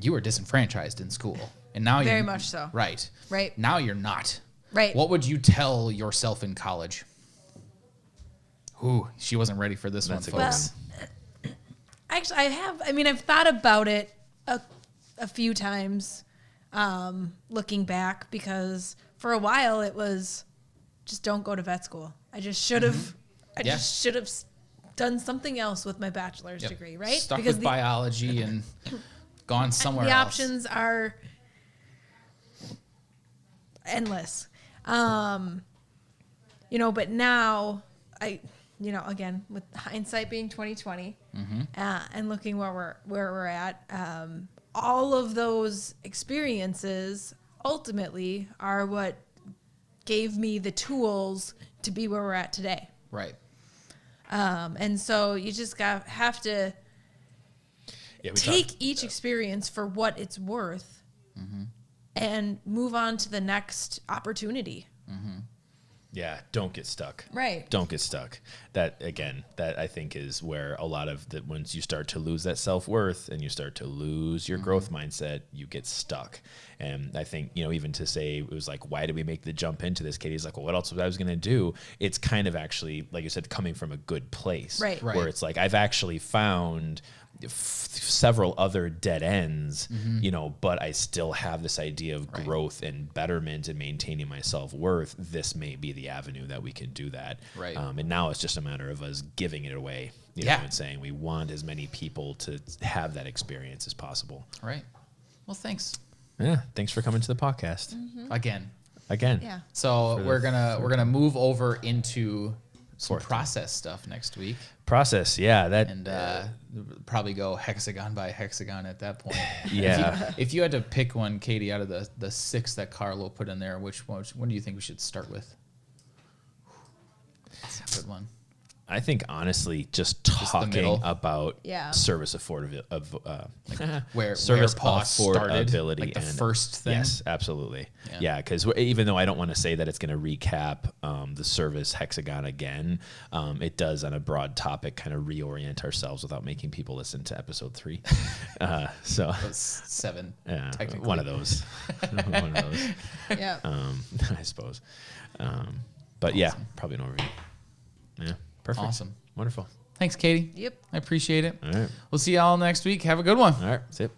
you were disenfranchised in school, and now Very you're much so. Right. Right. Now you're not. Right. What would you tell yourself in college? Ooh, she wasn't ready for this That's a one, good folks. Actually, I've thought about it a few times, looking back, because for a while it was just don't go to vet school. I just should have. I Yeah. just should have done something else with my bachelor's Yep. degree, right? Stuck because with biology and gone somewhere the else. options are endless. But now again, with hindsight being 2020, and looking where we're at, all of those experiences ultimately are what gave me the tools to be where we're at today. Right. And so you just have to take each experience for what it's worth, and move on to the next opportunity. Yeah, don't get stuck. Right. Don't get stuck. That I think is where a lot of the, once you start to lose that self-worth and you start to lose your growth mindset, you get stuck. And I think, even to say, it was why did we make the jump into this? Katie's well, what else was I was going to do? It's kind of actually, like you said, coming from a good place. Right. Right. Where it's I've actually found several other dead ends, but I still have this idea of growth and betterment and maintaining my self-worth. This may be the avenue that we can do that. Right. And now it's just a matter of us giving it away, and saying we want as many people to have that experience as possible. Right. Well, thanks. Yeah. Thanks for coming to the podcast. Again. Yeah. So we're gonna move over into some process stuff next week. Process, yeah. That And probably go hexagon by hexagon at that point. Yeah. If you had to pick one, Katie, out of the 6 that Carlo put in there, which one do you think we should start with? That's a good one. I think honestly, just the talking middle. about Yeah. service affordability Where service PAW started, affordability, like the and first thing. Yes, absolutely. Yeah. Yeah, because even though I don't want to say that it's going to recap the service hexagon again, it does on a broad topic kind of reorient ourselves without making people listen to episode 3. So That's 7, yeah, technically. one of those, one of those. Yeah. I suppose. But yeah, probably an overview. Yeah, perfect. Awesome. Wonderful. Thanks, Katie. Yep. I appreciate it. All right. We'll see y'all next week. Have a good one. All right. That's it.